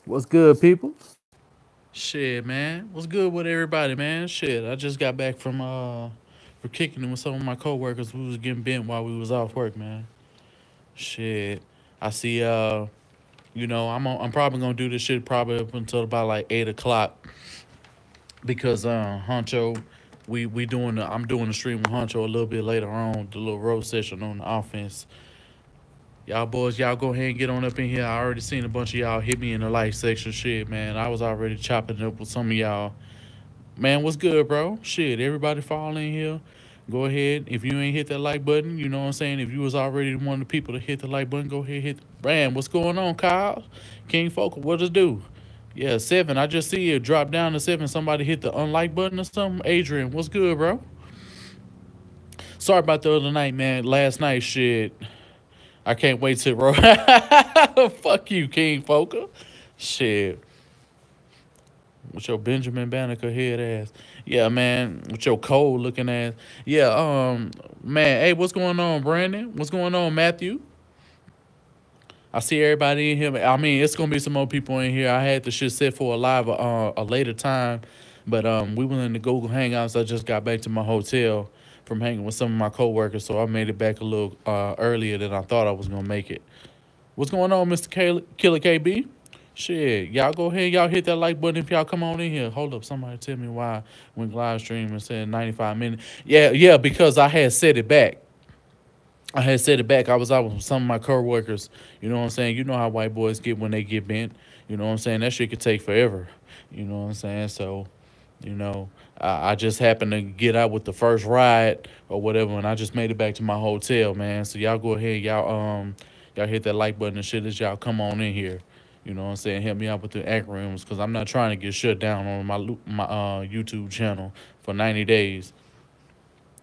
What's good, people? Shit, man. What's good with everybody, man? Shit, I just got back for kicking it with some of my coworkers. We was getting bent while we was off work, man. Shit, I see. I'm probably gonna do this shit probably up until about like 8 o'clock because Honcho, we doing I'm doing the stream with Honcho a little bit later on, the little road session on the offense. Y'all boys, y'all go ahead and get on up in here. I already seen a bunch of y'all hit me in the like section. Shit, man. I was already chopping it up with some of y'all. Man, what's good, bro? Shit, everybody fall in here. Go ahead. If you ain't hit that like button, you know what I'm saying? If you was already one of the people to hit the like button, go ahead hit. Man, what's going on, Kyle? King Focal, what does do? Yeah, 7. I just see it drop down to 7. Somebody hit the unlike button or something. Adrian, what's good, bro? Sorry about the other night, man. Last night, shit. I can't wait to bro. Fuck you, King Focal. Shit. With your Benjamin Banneker head ass. Yeah, man. With your cold looking ass. Yeah, man. Hey, what's going on, Brandon? What's going on, Matthew? I see everybody in here. I mean, it's gonna be some more people in here. I had the shit set for a later time, but we went in the Google Hangouts. I just got back to my hotel from hanging with some of my coworkers, so I made it back a little earlier than I thought I was gonna make it. What's going on, Mr. Killer KB? Shit, y'all go ahead, y'all hit that like button if y'all come on in here. Hold up, somebody tell me why when live stream and said 95 minutes. Yeah, because I had set it back. I had set it back. I was out with some of my coworkers. You know what I'm saying? You know how white boys get when they get bent. You know what I'm saying? That shit could take forever. You know what I'm saying? So, you know, I just happened to get out with the first ride or whatever, and I just made it back to my hotel, man. So y'all go ahead, y'all hit that like button and shit as y'all come on in here. You know what I'm saying? Help me out with the acronyms because I'm not trying to get shut down on my YouTube channel for 90 days.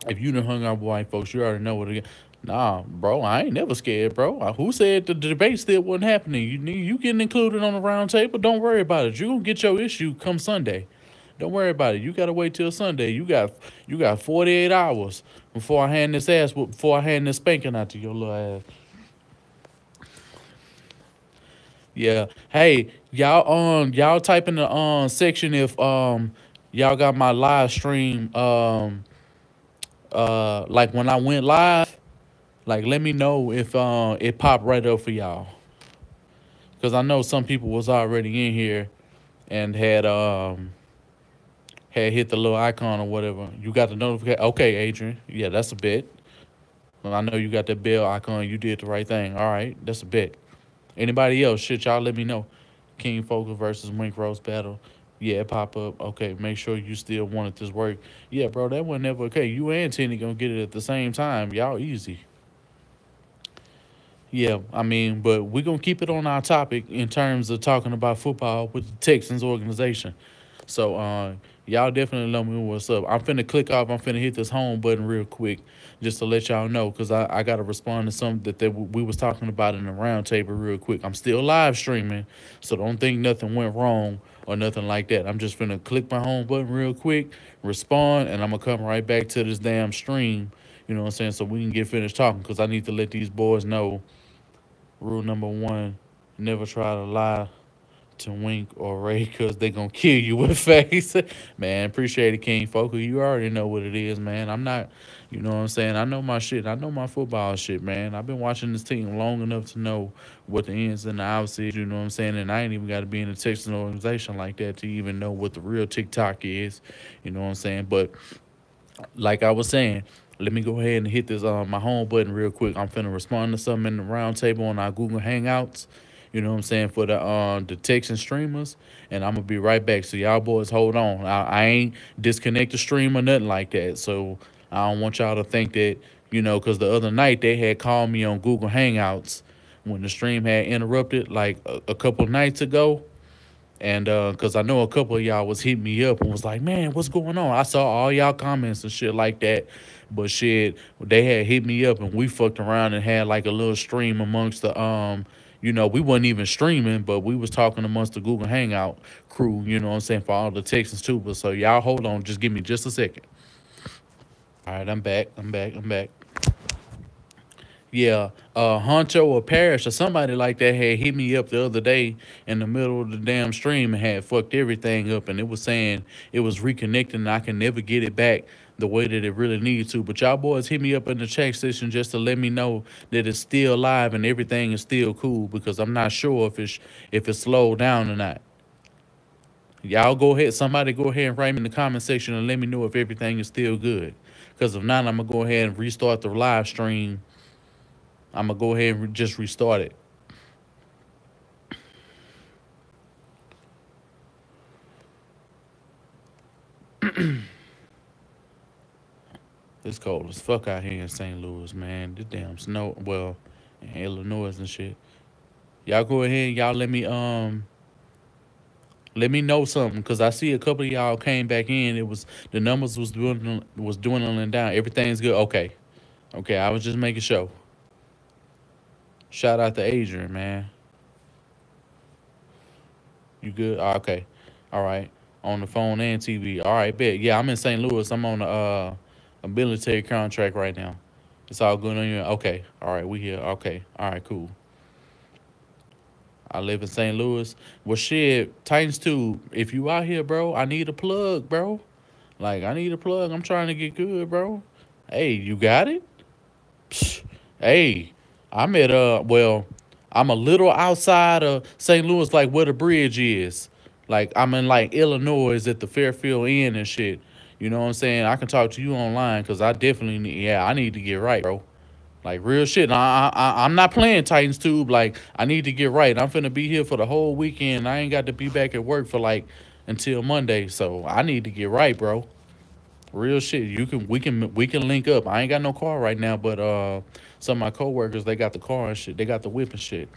If you done hung out with white folks, you already know what it is. Nah, bro, I ain't never scared, bro. Who said the debate still wasn't happening? You getting included on the round table? Don't worry about it. You gonna get your issue come Sunday. Don't worry about it. You gotta wait till Sunday. You got 48 hours before I hand this before I hand this spanking out to your little ass. Yeah. Hey, y'all type in the section if y'all got my live stream like when I went live. Like, let me know if it popped right up for y'all, because I know some people was already in here and had hit the little icon or whatever. You got the notification. Okay, Adrian. Yeah, that's a bet. Well, I know you got that bell icon. You did the right thing. All right, that's a bet. Anybody else? Shit, y'all let me know. King Focal versus Wink Rose battle. Yeah, it pop up. Okay, make sure you still wanted this work. Yeah, bro, that was never okay. You and Tenny gonna get it at the same time. Y'all easy. Yeah, I mean, but we're gonna keep it on our topic in terms of talking about football with the Texans organization. So y'all definitely let me know what's up. I'm finna click off. I'm finna hit this home button real quick just to let y'all know because I gotta respond to something that we was talking about in the round table real quick. I'm still live streaming, so don't think nothing went wrong or nothing like that. I'm just finna click my home button real quick, respond, and I'm gonna come right back to this damn stream. You know what I'm saying? So we can get finished talking because I need to let these boys know. Rule number one: never try to lie to Wink or Ray because they gonna kill you with face. Man, appreciate it, King Focal. You already know what it is, man. I'm not, you know what I'm saying? I know my shit. I know my football shit, man. I've been watching this team long enough to know what the ins and the outs is, you know what I'm saying? And I ain't even got to be in a Texan organization like that to even know what the real TikTok is, you know what I'm saying? But like I was saying, let me go ahead and hit this my home button real quick. I'm finna respond to something in the round table on our Google Hangouts. You know what I'm saying, for the Texan streamers, and I'm gonna be right back. So y'all boys hold on. I ain't disconnect the stream or nothing like that. So I don't want y'all to think that, because the other night they had called me on Google Hangouts when the stream had interrupted like a couple nights ago. And because I know a couple of y'all was hitting me up and was like, man, what's going on? I saw all y'all comments and shit like that. But shit, they had hit me up and we fucked around and had like a little stream amongst we wasn't even streaming, but we was talking amongst the Google Hangout crew, you know what I'm saying, for all the Texans too. But so y'all hold on, just give me just a second. All right, I'm back. Yeah, Honcho or Parrish or somebody like that had hit me up the other day in the middle of the damn stream and had fucked everything up, and it was saying it was reconnecting and I can never get it back the way that it really needs to. But y'all boys hit me up in the chat session just to let me know that it's still live and everything is still cool, because I'm not sure if it's slowed down or not. Y'all go ahead, somebody go ahead and write me in the comment section and let me know if everything is still good. Because if not, I'm gonna go ahead and restart the live stream. I'm gonna go ahead and just restart it. It's cold as fuck out here in St. Louis, man. This damn snow, well, in Illinois and shit. Y'all go ahead, y'all let me know something, cause I see a couple of y'all came back in. It was the numbers was dwindling down. Everything's good. Okay, okay. I was just making sure. Shout out to Adrian, man. You good? Oh, okay. All right. On the phone and TV. All right, bet. Yeah, I'm in St. Louis. I'm on a military contract right now. It's all good on you. Okay. All right, we here. Okay. All right, cool. I live in St. Louis. Well, shit, Titans too. If you out here, bro, I need a plug, bro. Like, I need a plug. I'm trying to get good, bro. Hey, you got it? Psh, hey, I'm at well, I'm a little outside of St. Louis, like where the bridge is. Like I'm in like Illinois at the Fairfield Inn and shit. You know what I'm saying? I can talk to you online because I definitely need. Yeah, I need to get right, bro. Like real shit. I'm not playing Titans Tube. Like I need to get right. I'm finna be here for the whole weekend. I ain't got to be back at work for like until Monday. So I need to get right, bro. Real shit. We can link up. I ain't got no car right now, but some of my coworkers, they got the car and shit. They got the whip and shit.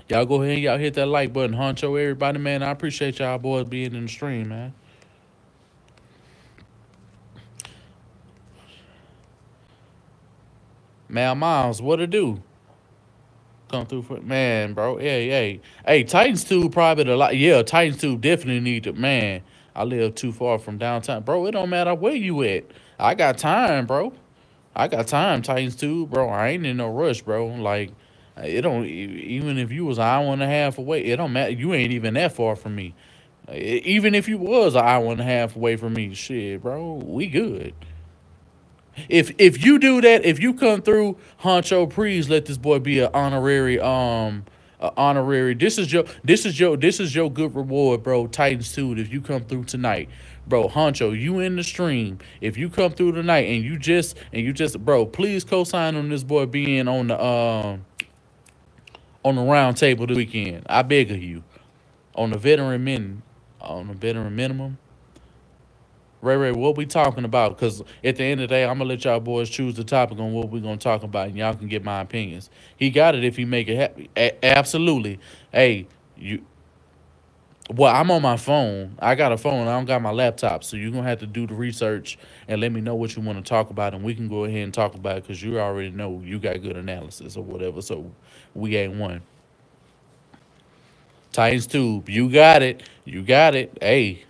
Y'all go ahead and y'all hit that like button. Honcho, everybody, man. I appreciate y'all boys being in the stream, man. Man, Miles, what to do? Come through for man, bro. Hey, Titans 2 probably the lot. Yeah, Titans 2 definitely need to, man. I live too far from downtown. Bro, it don't matter where you at. I got time, bro. I got time, Titans 2, bro. I ain't in no rush, bro. Like, it don't, even if you was an hour and a half away, it don't matter. You ain't even that far from me. Even if you was an hour and a half away from me, shit, bro, we good. If you do that, if you come through, Honcho, please let this boy be an honorary honorary. This is your good reward, bro. Titans too. If you come through tonight, bro, Honcho, you in the stream. If you come through tonight and you just bro, please co-sign on this boy being on the round table this weekend. I beg of you. On the veteran minimum. Ray, what we talking about? Because at the end of the day, I'm gonna let y'all boys choose the topic on what we gonna talk about, and y'all can get my opinions. He got it if he make it happen. Absolutely. Hey, you. Well, I'm on my phone. I got a phone. I don't got my laptop, so you're gonna have to do the research and let me know what you want to talk about, and we can go ahead and talk about it because you already know you got good analysis or whatever. So we ain't one. Titans tube. You got it. You got it. Hey.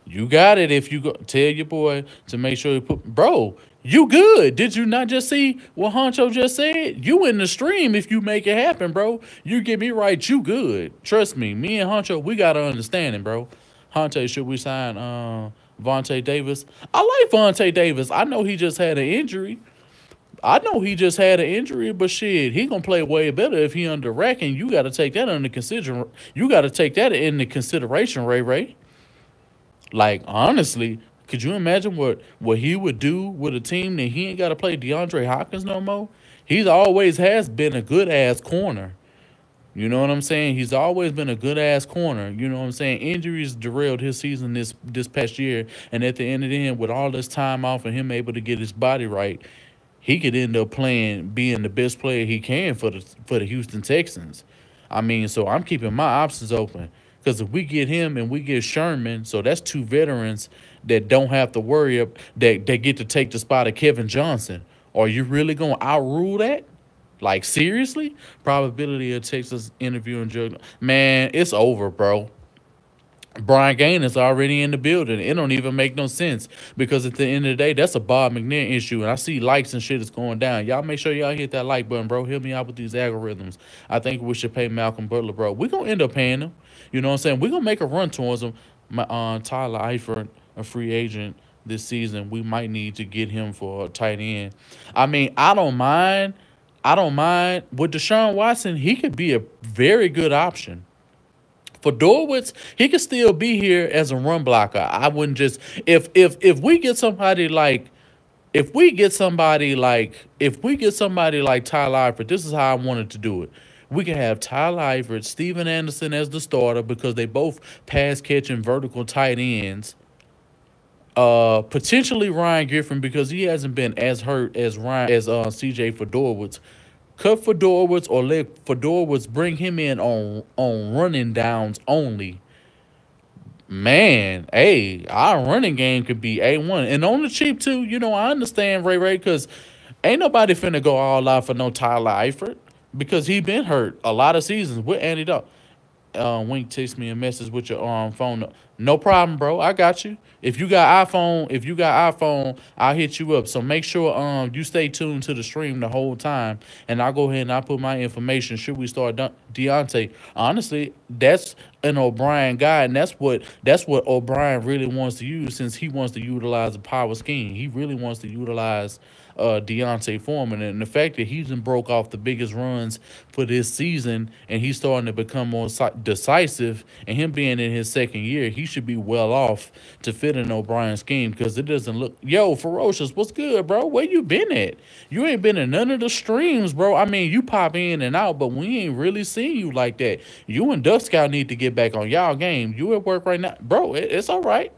You got it if you go tell your boy to make sure you put bro, you good. Did you not just see what Honcho just said? You in the stream if you make it happen, bro. You get me right, you good. Trust me, me and Honcho, we got to understanding, bro. Honcho, should we sign Vontae Davis? I like Vontae Davis. I know he just had an injury. But shit, he gonna play way better if he under rack, and you gotta take that into consideration. You gotta take that into consideration, Ray. Like honestly, could you imagine what he would do with a team that he ain't got to play DeAndre Hopkins no more? He's always has been a good ass corner. You know what I'm saying? He's always been a good ass corner. You know what I'm saying? Injuries derailed his season this past year, and at the end of the end, with all this time off and him able to get his body right, he could end up being the best player he can for the Houston Texans. I mean, so I'm keeping my options open. Because if we get him and we get Sherman, so that's two veterans that don't have to worry that get to take the spot of Kevin Johnson. Are you really gonna outrule that? Like seriously? Probability of Texas interviewing Joe. Man, it's over, bro. Brian Gain is already in the building. It don't even make no sense because at the end of the day, that's a Bob McNair issue. And I see likes and shit is going down. Y'all make sure y'all hit that like button, bro. Help me out with these algorithms. I think we should pay Malcolm Butler, bro. We gonna end up paying him. You know what I'm saying? We gonna make a run towards him. Tyler Eifert, a free agent this season. We might need to get him for a tight end. I mean, I don't mind. I don't mind with Deshaun Watson. He could be a very good option. For Dorwitz, he could still be here as a run blocker. I wouldn't just if we get somebody like if we get somebody like Tyler Eifert, this is how I wanted to do it. We can have Tyler Eifert, Steven Anderson as the starter because they both pass catching vertical tight ends. Potentially Ryan Griffin because he hasn't been as hurt as Ryan as CJ Fedorowicz. Cut Fedorowicz or let Fedorowicz bring him in on running downs only. Man, hey, our running game could be A1. And on the cheap too, you know, I understand Ray because ain't nobody finna go all out for no Tyler Eifert because he been hurt a lot of seasons with Andy Dalton. Wink text me a message with your phone. No problem, bro. I got you. If you got iPhone, I'll hit you up. So make sure you stay tuned to the stream the whole time, and I'll go ahead and I'll put my information. Should we start Deontay? Honestly, that's an O'Brien guy, and that's what O'Brien really wants to use since he wants to utilize the power scheme. He really wants to utilize Deontay Foreman, and the fact that he's been broke off the biggest runs for this season, and he's starting to become more decisive, and him being in his second year, he should be well off to fit in O'Brien's scheme because it doesn't look. Yo, Ferocious, what's good, bro? Where you been at? You ain't been in none of the streams, bro. I mean, you pop in and out, but we ain't really seen you like that. You and Duck Scout need to get back on y'all game. You at work right now, bro? It's all right.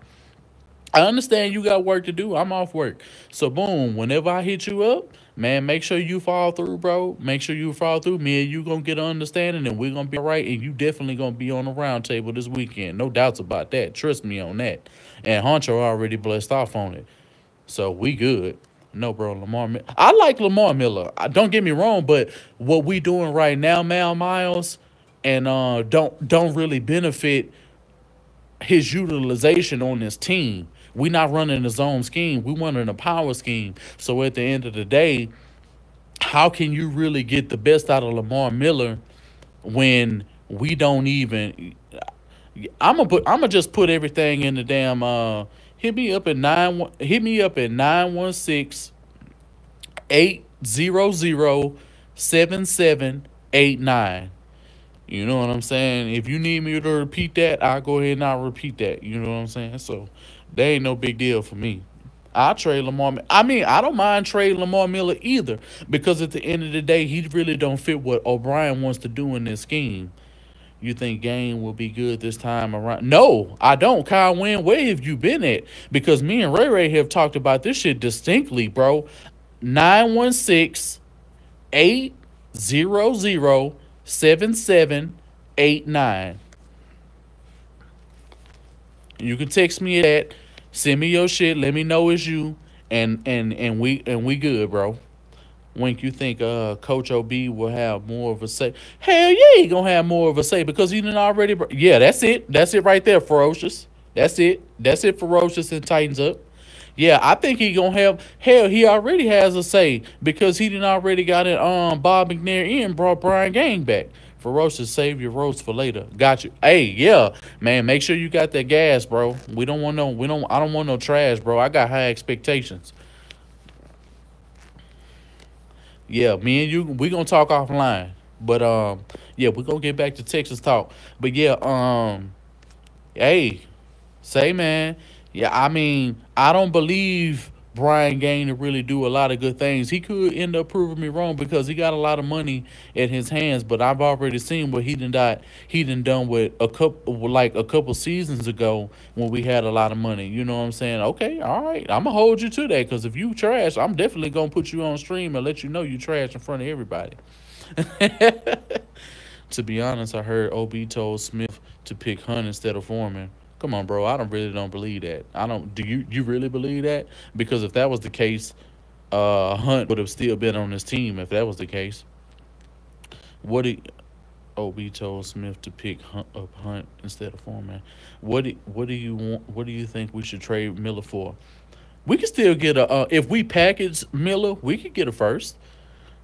I understand you got work to do. I'm off work. So boom, whenever I hit you up, man, make sure you fall through, bro. Make sure you fall through. Me and you gonna get an understanding and we're gonna be all right. And you definitely gonna be on the round table this weekend. No doubts about that. Trust me on that. And Honcho already blessed off on it. So we good. No, bro, I like Lamar Miller. Don't get me wrong, but what we doing right now, Mal Miles, and don't really benefit his utilization on this team. We not running a zone scheme. We running a power scheme. So at the end of the day, how can you really get the best out of Lamar Miller when we don't even? I'm gonna just put everything in the damn. Hit me up at 916-800-7789. You know what I'm saying? If you need me to repeat that, I'll go ahead and I'll repeat that. You know what I'm saying? So that ain't no big deal for me. I trade Lamar. I mean, I don't mind trading Lamar Miller either because at the end of the day, he really don't fit what O'Brien wants to do in this scheme. You think Game will be good this time around? No, I don't. Kyle Wynn, where have you been at? Because me and Ray have talked about this shit distinctly, bro. 916-800-7789. You can text me at that. Send me your shit. Let me know it's you. And we good, bro. Wink, you think Coach OB will have more of a say? Hell yeah, he gonna have more of a say because he didn't already. Yeah, that's it. That's it right there, Ferocious. That's it. That's it, Ferocious and Titans up. Yeah, I think he gonna have. Hell, he already has a say because he didn't already got it. Bob McNair in brought Brian Gang back. Ferocious, save your roast for later. Got you. Hey, yeah, man. Make sure you got that gas, bro. We don't want no. We don't. I don't want no trash, bro. I got high expectations. Yeah, me and you, we gonna talk offline. But yeah, we gonna get back to Texas talk. But yeah, hey, say man, yeah, I mean, I don't believe Brian Gain to really do a lot of good things. He could end up proving me wrong because he got a lot of money in his hands. But I've already seen what he done done with a couple seasons ago when we had a lot of money. You know what I'm saying? Okay, all right, I'm gonna hold you to that because if you trash, I'm definitely gonna put you on stream and let you know you trash in front of everybody. To be honest, I heard OB told Smith to pick Hunt instead of Foreman. Come on, bro. I don't believe that. I don't. Do you really believe that? Because if that was the case, Hunt would have still been on this team. If that was the case, what? OB told Smith to pick up Hunt instead of Foreman. What do you want? What do you think we should trade Miller for? We could still get a if we package Miller, we could get a first.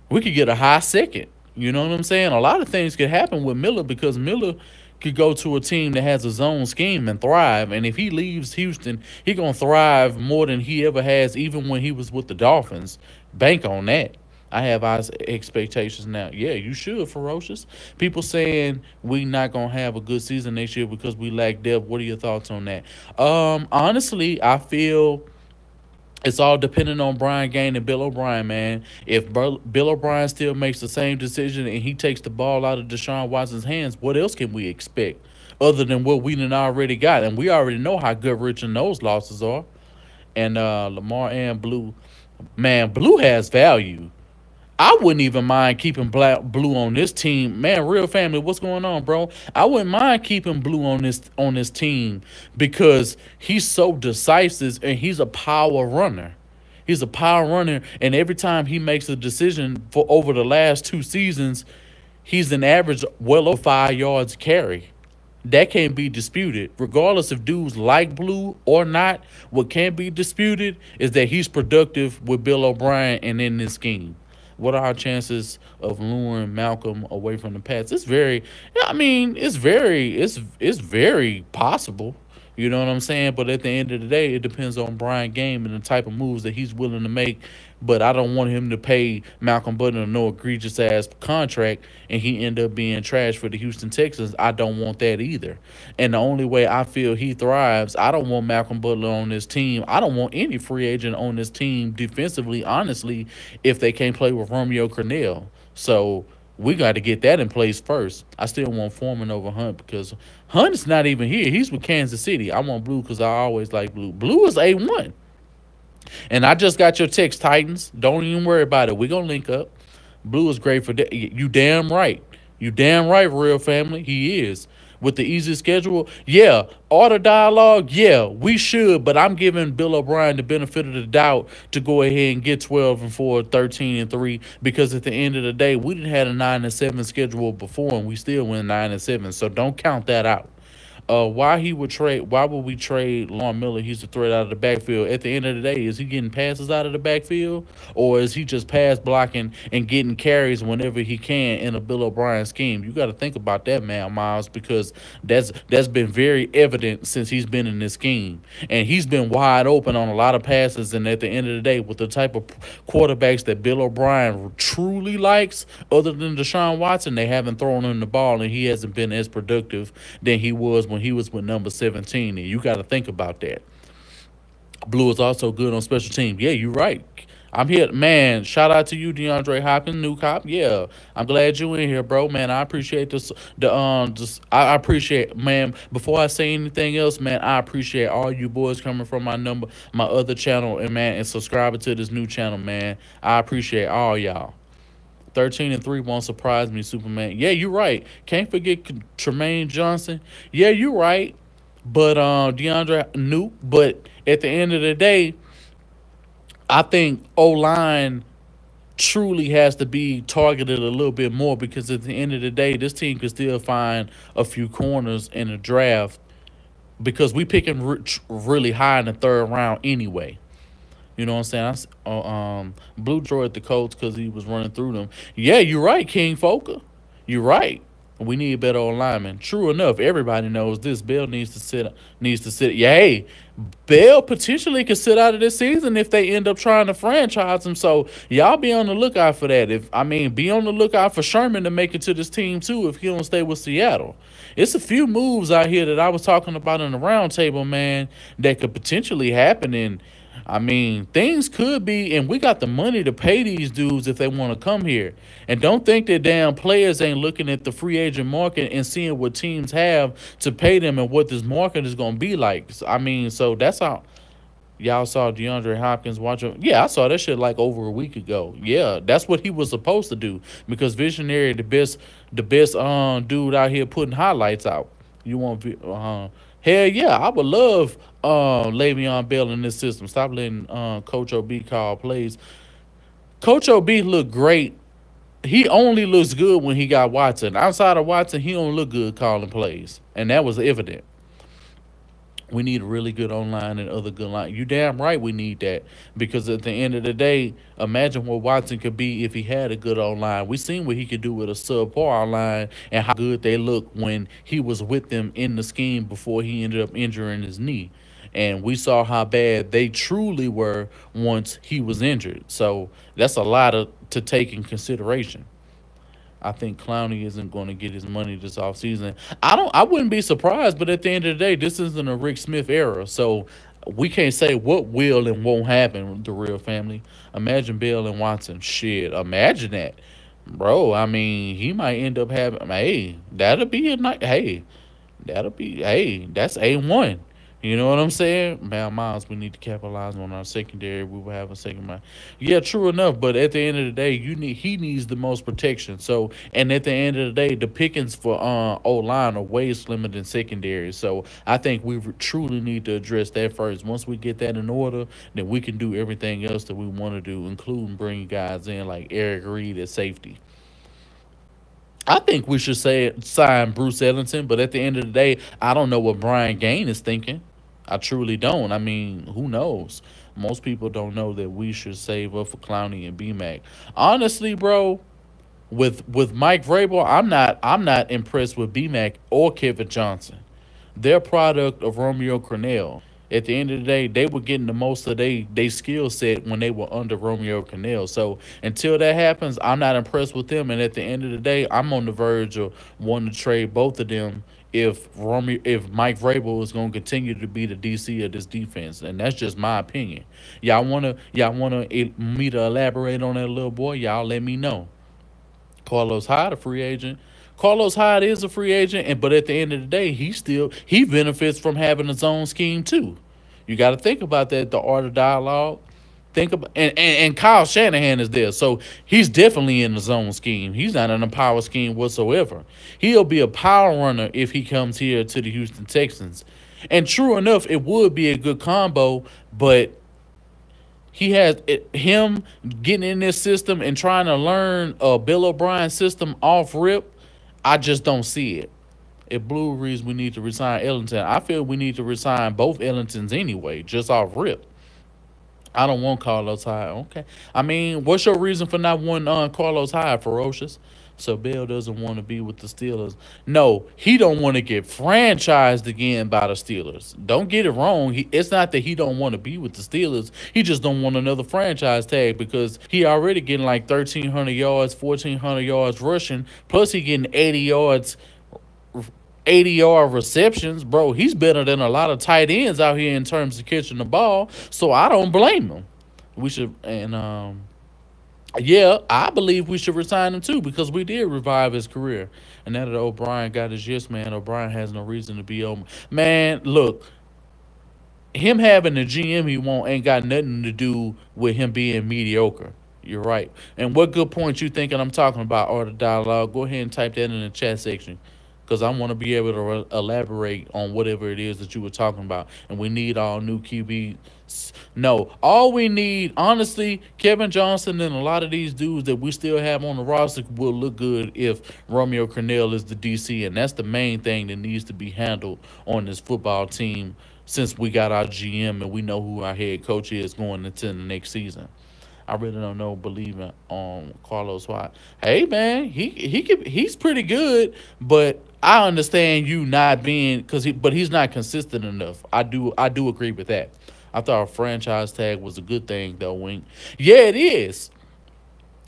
We could get a high second. You know what I'm saying? A lot of things could happen with Miller because Miller could go to a team that has a zone scheme and thrive. And if he leaves Houston, he gonna thrive more than he ever has, even when he was with the Dolphins. Bank on that. I have high expectations now. Yeah, you should, Ferocious. People saying we not gonna have a good season next year because we lack depth. What are your thoughts on that? Honestly, I feel it's all dependent on Brian Gaine and Bill O'Brien, man. If Bill O'Brien still makes the same decision and he takes the ball out of Deshaun Watson's hands, what else can we expect other than what we done already got? And we already know how gut wrenching those losses are. And Lamar and Blue, man, Blue has value. I wouldn't even mind keeping Blue on this team, man. Real family, what's going on, bro? I wouldn't mind keeping Blue on this team because he's so decisive and he's a power runner. He's a power runner, and every time he makes a decision for over the last 2 seasons, he's an average well over 5 yards carry. That can't be disputed. Regardless if dudes like Blue or not, what can't be disputed is that he's productive with Bill O'Brien and in this scheme. What are our chances of luring Malcolm away from the Pats? It's very, I mean, it's very possible. You know what I'm saying? But at the end of the day, it depends on Brian Game and the type of moves that he's willing to make. But I don't want him to pay Malcolm Butler no egregious ass contract and he end up being trash for the Houston Texans. I don't want that either. And the only way I feel he thrives, I don't want Malcolm Butler on this team. I don't want any free agent on this team defensively, honestly, if they can't play with Romeo Crennel. So we got to get that in place first. I still want Foreman over Hunt because Hunt is not even here. He's with Kansas City. I want Blue because I always like Blue. Blue is A1. And I just got your text, Titans. Don't even worry about it. We're going to link up. Blue is great for that. You damn right. You damn right, real family. He is. With the easy schedule, yeah. Order dialogue, yeah, we should. But I'm giving Bill O'Brien the benefit of the doubt to go ahead and get 12-4, 13-3, because at the end of the day, we didn't have a 9-7 schedule before, and we still went 9-7. So don't count that out. Why would we trade Lauren Miller? He's a threat out of the backfield. At the end of the day, is he getting passes out of the backfield, or is he just pass blocking and getting carries whenever he can in a Bill O'Brien scheme? You got to think about that, man, Miles, because that's been very evident since he's been in this scheme, and he's been wide open on a lot of passes. And at the end of the day, with the type of quarterbacks that Bill O'Brien truly likes, other than Deshaun Watson, they haven't thrown him the ball, and he hasn't been as productive than he was when he was with number 17, and you got to think about that. Blue is also good on special teams. Yeah, you're right. I'm here, man. Shout out to you, DeAndre Hopkins, new cop. Yeah, I'm glad you in here, bro. Man, I appreciate this. I appreciate, man. Before I say anything else, man, I appreciate all you boys coming from my other channel, and man, and subscribing to this new channel, man. I appreciate all y'all. 13-3 won't surprise me, Superman. Yeah, you're right. Can't forget Tremaine Johnson. Yeah, you're right. But DeAndre Nuke. But at the end of the day, I think O-line truly has to be targeted a little bit more, because at the end of the day, this team could still find a few corners in the draft, because we picking really high in the third round anyway. You know what I'm saying? Blue Droid the Colts because he was running through them. Yeah, you're right, King Folker. You're right. We need a better lineman. True enough, everybody knows this. Bell needs to sit. Yeah, hey, Bell potentially could sit out of this season if they end up trying to franchise him. So y'all be on the lookout for that. Be on the lookout for Sherman to make it to this team too if he don't stay with Seattle. It's a few moves out here that I was talking about in the roundtable, man, that could potentially happen. And things could be, and we got the money to pay these dudes if they want to come here. And don't think that damn players ain't looking at the free agent market and seeing what teams have to pay them and what this market is going to be like. So that's how y'all saw DeAndre Hopkins watching. Yeah, I saw that shit like over a week ago. Yeah, that's what he was supposed to do, because Visionary, the best dude out here putting highlights out. You want hell yeah, I would love Le'Veon Bell in this system. Stop letting Coach OB call plays. Coach OB looked great He only looks good when he got Watson. Outside of Watson, he don't look good calling plays, and that was evident. We need a really good online and other good line. You damn right we need that, because at the end of the day, imagine what Watson could be if he had a good online. We seen what he could do with a subpar online and how good they look when he was with them in the scheme before he ended up injuring his knee. And we saw how bad they truly were once he was injured. So that's a lot to take in consideration. I think Clowney isn't going to get his money this offseason. I wouldn't be surprised, but at the end of the day, this isn't a Rick Smith era. So we can't say what will and won't happen with the real family. Imagine Bill and Watson. Shit, imagine that. Bro, I mean, he might end up having, hey, that'll be a night. Hey, that'll be, hey, that's A1. You know what I'm saying? Man, Miles, we need to capitalize on our secondary. We will have a second mind. Yeah, true enough. But at the end of the day, he needs the most protection. So, and at the end of the day, the pickings for O line are way slimmer than secondary. So I think we truly need to address that first. Once we get that in order, then we can do everything else that we want to do, including bringing guys in like Eric Reed at safety. I think we should say sign Bruce Ellington, but at the end of the day, I don't know what Brian Gain is thinking. I truly don't. I mean, who knows? Most people don't know that we should save up for Clowney and BMAC. Honestly, bro, with Mike Vrabel, I'm not impressed with BMAC or Kevin Johnson. They're product of Romeo Cornell. At the end of the day, they were getting the most of they skill set when they were under Romeo Cornell. So until that happens, I'm not impressed with them. And at the end of the day, I'm on the verge of wanting to trade both of them if Mike Vrabel is going to continue to be the DC of this defense, and that's just my opinion. Y'all wanna me to elaborate on that little boy? Y'all let me know. Carlos Hyde a free agent. Carlos Hyde is a free agent, and but at the end of the day, he benefits from having his own scheme too. You got to think about that. The art of dialogue. Think about and Kyle Shanahan is there, so he's definitely in the zone scheme. He's not in a power scheme whatsoever. He'll be a power runner if he comes here to the Houston Texans. And true enough, it would be a good combo, but him getting in this system and trying to learn Bill O'Brien's system off rip. I just don't see it. If Blue Reads we need to resign Ellington, I feel we need to resign both Ellingtons anyway, just off rip. I don't want Carlos Hyde. Okay. I mean, what's your reason for not wanting Carlos Hyde, Ferocious? So Bill doesn't want to be with the Steelers. No, he don't want to get franchised again by the Steelers. Don't get it wrong. It's not that he don't want to be with the Steelers. He just don't want another franchise tag because he already getting like 1,300 yards, 1,400 yards rushing. Plus he getting 80-yard receptions. Bro, he's better than a lot of tight ends out here in terms of catching the ball. So I don't blame him. We should, and yeah, I believe we should resign him too because we did revive his career. And now that O'Brien got his yes man, O'Brien has no reason to be on. Man, look, him having the GM he want ain't got nothing to do with him being mediocre. You're right. And what good points you thinking I'm talking about, Art of Dialogue? Go ahead and type that in the chat section because I want to be able to elaborate on whatever it is that you were talking about. And we need all new QBs. No, all we need, honestly, Kevin Johnson and a lot of these dudes that we still have on the roster will look good if Romeo Cornell is the DC. And that's the main thing that needs to be handled on this football team since we got our GM and we know who our head coach is going into the next season. I really don't know, believing on Carlos Hyde. Hey man, he's pretty good, but I understand you not being but he's not consistent enough. I do agree with that. I thought a franchise tag was a good thing though, Wink. Yeah, it is.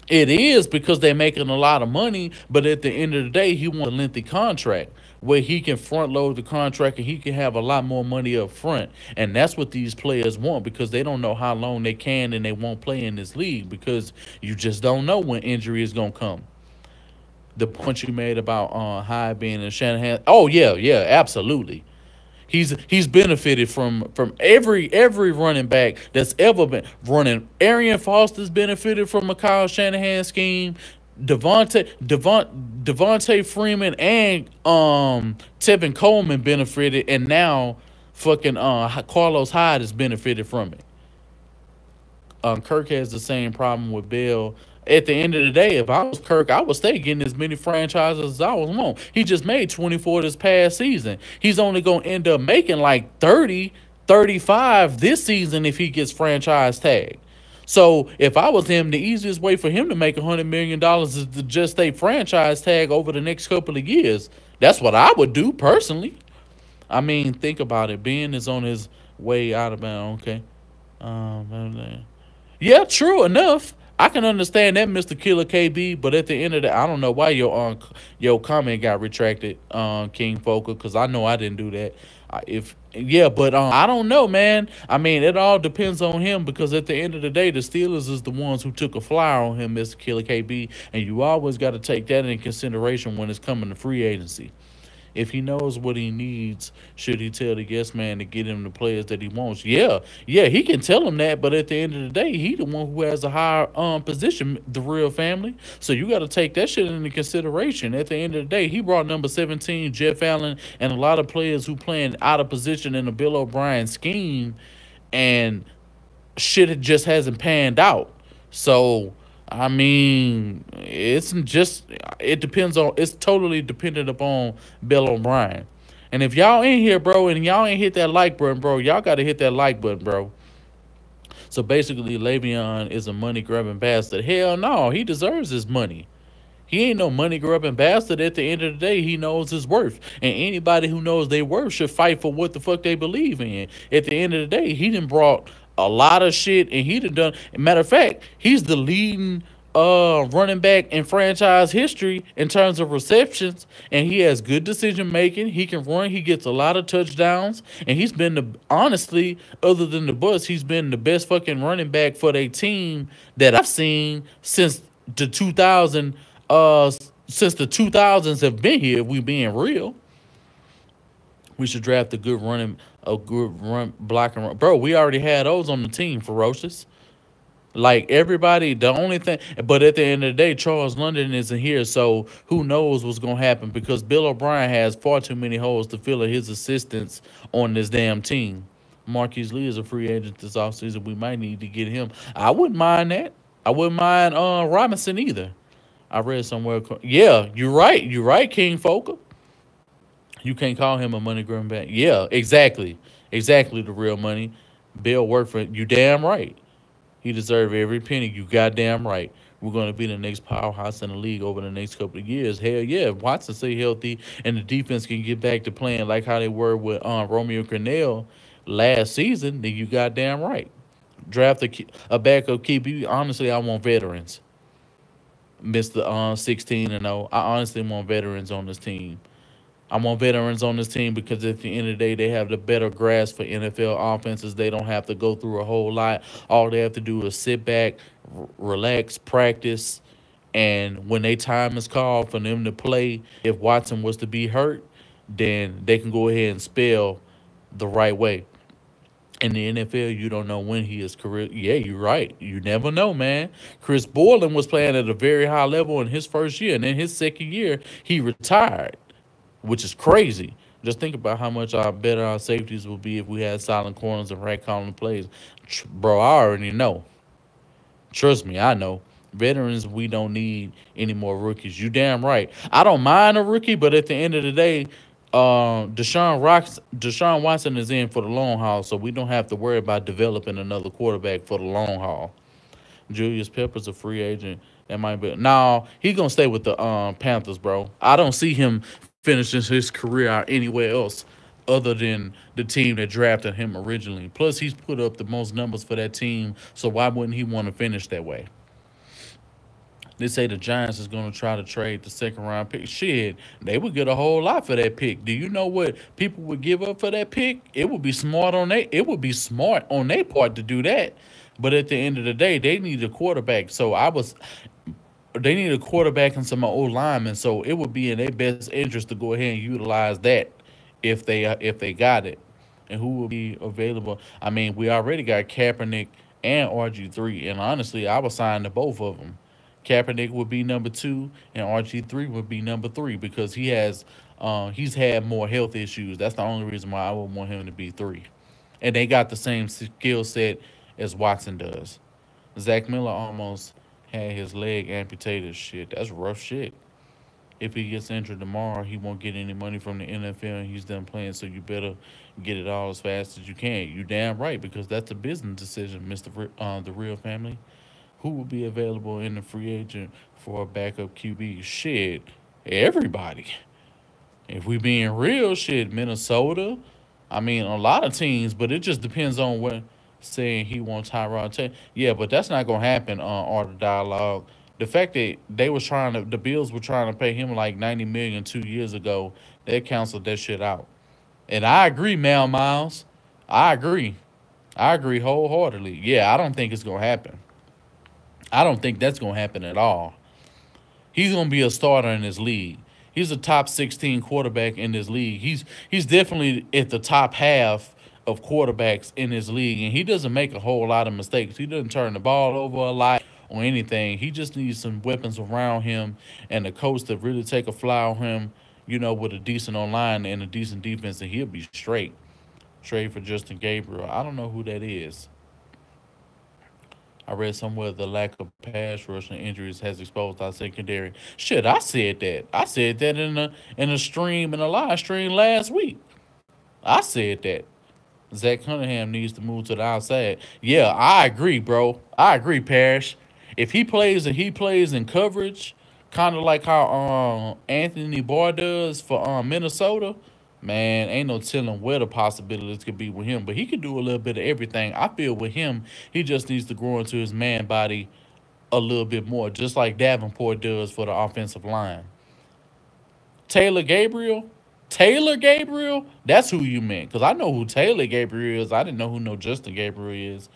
It is because they're making a lot of money, but at the end of the day, he wants a lengthy contract where he can front load the contract and he can have a lot more money up front. And that's what these players want because they don't know how long they can and they won't play in this league because you just don't know when injury is going to come. The point you made about Hyde being in Shanahan. Oh, yeah, absolutely. He's benefited from every running back that's ever been running. Arian Foster's benefited from a Kyle Shanahan scheme. Devontae Freeman and Tevin Coleman benefited, and now fucking Carlos Hyde has benefited from it. Kirk has the same problem with Bell. At the end of the day, if I was Kirk, I would stay getting as many franchises as I was want. He just made 24 this past season. He's only going to end up making like 30, 35 this season if he gets franchise tagged. So if I was him, the easiest way for him to make $100 million is to just stay franchise tag over the next couple of years. That's what I would do personally. I mean, think about it. Ben is on his way out of bounds. Okay. Yeah, true enough. I can understand that, Mr. Killer KB, but at the end of the, I don't know why your comment got retracted, King Foker, because I know I didn't do that. If yeah, but I don't know, man. I mean, it all depends on him because at the end of the day, the Steelers is the ones who took a flyer on him, Mr. Killer KB, and you always got to take that into consideration when it's coming to free agency. If he knows what he needs, should he tell the yes man to get him the players that he wants? Yeah, yeah, he can tell him that, but at the end of the day, he the one who has a higher position, the real family. So you got to take that shit into consideration. At the end of the day, he brought number 17, Jeff Allen, and a lot of players who playing out of position in the Bill O'Brien scheme, and shit just hasn't panned out. So I mean, it depends on it's totally dependent upon Bill O'Brien. And if y'all in here, bro, and y'all ain't hit that like button, bro, y'all gotta hit that like button, bro. So basically, Le'Veon is a money grubbing bastard. Hell no, he deserves his money. He ain't no money grubbing bastard. At the end of the day, he knows his worth. And anybody who knows their worth should fight for what the fuck they believe in. At the end of the day, he done brought a lot of shit and he done. Matter of fact, he's the leading running back in franchise history in terms of receptions, and he has good decision making. He can run. He gets a lot of touchdowns, and he's been the honestly, other than the bus, he's been the best fucking running back for their team that I've seen the 2000 uh since the 2000s have been here. If we being real, we should draft a good run block and run. Bro, we already had those on the team. Ferocious. Like everybody, the only thing, but at the end of the day, Charles London isn't here, so who knows what's gonna happen? Because Bill O'Brien has far too many holes to fill in his assistants on this damn team. Marquise Lee is a free agent this offseason. We might need to get him. I wouldn't mind that. I wouldn't mind Robinson either. I read somewhere. Yeah, you're right. You're right, King Foker. You can't call him a money grubbing back. Yeah, exactly. Exactly the real money. Bill worked for it. You damn right. He deserved every penny. You goddamn right. We're going to be the next powerhouse in the league over the next couple of years. Hell yeah, if Watson stay healthy and the defense can get back to playing like how they were with Romeo Cornell last season, then you goddamn right. Draft a backup keeper. Honestly, I want veterans. Mr. 16 and 0. I honestly want veterans on this team. I want veterans on this team because at the end of the day, they have the better grasp for NFL offenses. They don't have to go through a whole lot. All they have to do is sit back, relax, practice, and when their time is called for them to play, if Watson was to be hurt, then they can go ahead and spell the right way. In the NFL, you don't know when he is career. Yeah, you're right. You never know, man. Chris Borland was playing at a very high level in his first year, and in his second year, he retired, which is crazy. Just think about how much better our safeties would be if we had silent corners and right calling plays. Bro, I already know. Trust me, I know. Veterans, we don't need any more rookies. You damn right. I don't mind a rookie, but at the end of the day, Deshaun Watson is in for the long haul, so we don't have to worry about developing another quarterback for the long haul. Julius Peppers a free agent. That might be no. He's gonna stay with the Panthers, bro. I don't see him finishing his career out anywhere else other than the team that drafted him originally. Plus, he's put up the most numbers for that team, so why wouldn't he want to finish that way? They say the Giants is going to try to trade the second round pick. Shit, they would get a whole lot for that pick. Do you know what people would give up for that pick? It would be smart on they. It would be smart on their part to do that. But at the end of the day, they need a quarterback. So they need a quarterback and some old linemen. So it would be in their best interest to go ahead and utilize that if they got it. And who will be available? I mean, we already got Kaepernick and RG3, and honestly, I would sign to both of them. Kaepernick would be number two, and RG3 would be number three because he's had more health issues. That's the only reason why I would want him to be three. And they got the same skill set as Watson does. Zach Miller almost had his leg amputated. Shit, that's rough shit. If he gets injured tomorrow, he won't get any money from the NFL and he's done playing. So you better get it all as fast as you can. You damn right, because that's a business decision, The Real Family. Who will be available in the free agent for a backup QB? Shit, everybody. If we being real, shit, Minnesota. I mean, a lot of teams, but it just depends on what saying he wants Tyrod Taylor. Yeah, but that's not gonna happen on Art of Dialogue. The fact that the Bills were trying to pay him like 90 million 2 years ago, they canceled that shit out. And I agree, Mal Miles. I agree. I agree wholeheartedly. Yeah, I don't think it's gonna happen. I don't think that's gonna happen at all. He's gonna be a starter in this league. He's a top 16 quarterback in this league. He's definitely at the top half of quarterbacks in this league, and he doesn't make a whole lot of mistakes. He doesn't turn the ball over a lot or anything. He just needs some weapons around him and a coach to really take a fly on him, with a decent online and a decent defense, and he'll be straight. Straight for Justin Gabriel. I don't know who that is. I read somewhere the lack of pass rush and injuries has exposed our secondary. Shit, I said that. I said that in a live stream last week. I said that. Zach Cunningham needs to move to the outside. Yeah, I agree, bro. I agree, Parrish. If he plays in coverage, kind of like how Anthony Barr does for Minnesota, man, ain't no telling where the possibilities could be with him. But he can do a little bit of everything. I feel with him, he just needs to grow into his man body a little bit more, just like Davenport does for the offensive line. Taylor Gabriel, Taylor Gabriel, that's who you meant. Because I know who Taylor Gabriel is. I didn't know who no Justin Gabriel is.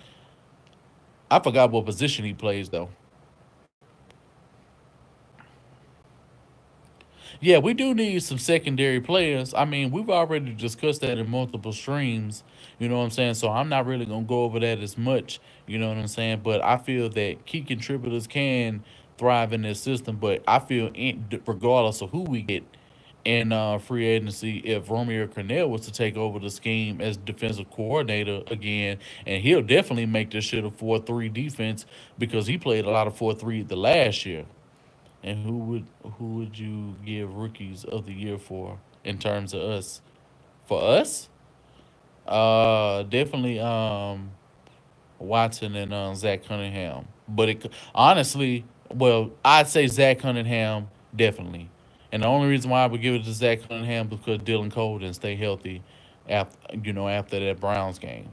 I forgot what position he plays, though. Yeah, we do need some secondary players. I mean, we've already discussed that in multiple streams. You know what I'm saying? So I'm not really gonna go over that as much. You know what I'm saying? But I feel that key contributors can thrive in this system. But I feel, regardless of who we get in free agency, if Romeo Cornell was to take over the scheme as defensive coordinator again, and he'll definitely make this shit a 4-3 defense because he played a lot of 4-3 the last year. And who would you give rookies of the year for in terms of us? For us, definitely Watson and Zach Cunningham. But honestly, well, I'd say Zach Cunningham definitely. And the only reason why I would give it to Zach Cunningham because Dylan Cole didn't stay healthy after that Browns game.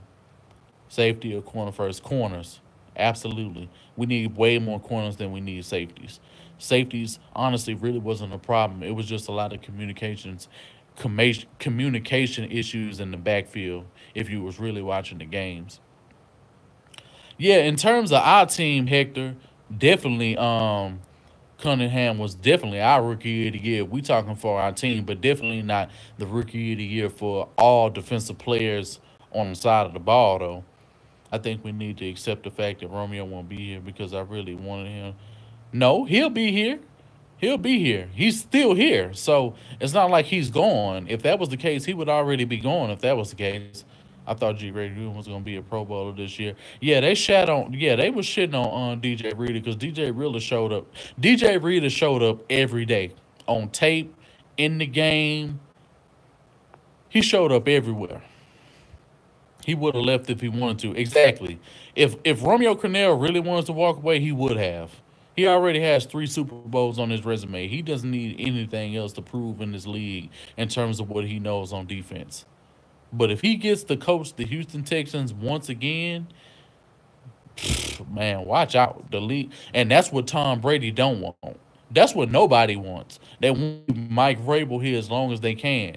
Safety or corner first? Corners. Absolutely. We need way more corners than we need safeties. Safeties, honestly, really wasn't a problem. It was just a lot of communication issues in the backfield if you was really watching the games. Yeah, in terms of our team, Hector, definitely Cunningham was definitely our rookie of the year. We talking for our team, but definitely not the rookie of the year for all defensive players on the side of the ball though. I think we need to accept the fact that Romeo won't be here because I really wanted him. No, he'll be here. He'll be here. He's still here. So it's not like he's gone. If that was the case, he would already be gone if that was the case. I thought G. Ray Newman was gonna be a Pro Bowler this year. Yeah, they shat on. Yeah, they was shitting on DJ Reader because DJ Reader showed up. DJ Reader showed up every day on tape, in the game. He showed up everywhere. He would have left if he wanted to. Exactly. If Romeo Cornell really wants to walk away, he would have. He already has 3 Super Bowls on his resume. He doesn't need anything else to prove in this league in terms of what he knows on defense. But if he gets to coach the Houston Texans once again, man, watch out. The league, and that's what Tom Brady don't want. That's what nobody wants. They want Mike Vrabel here as long as they can.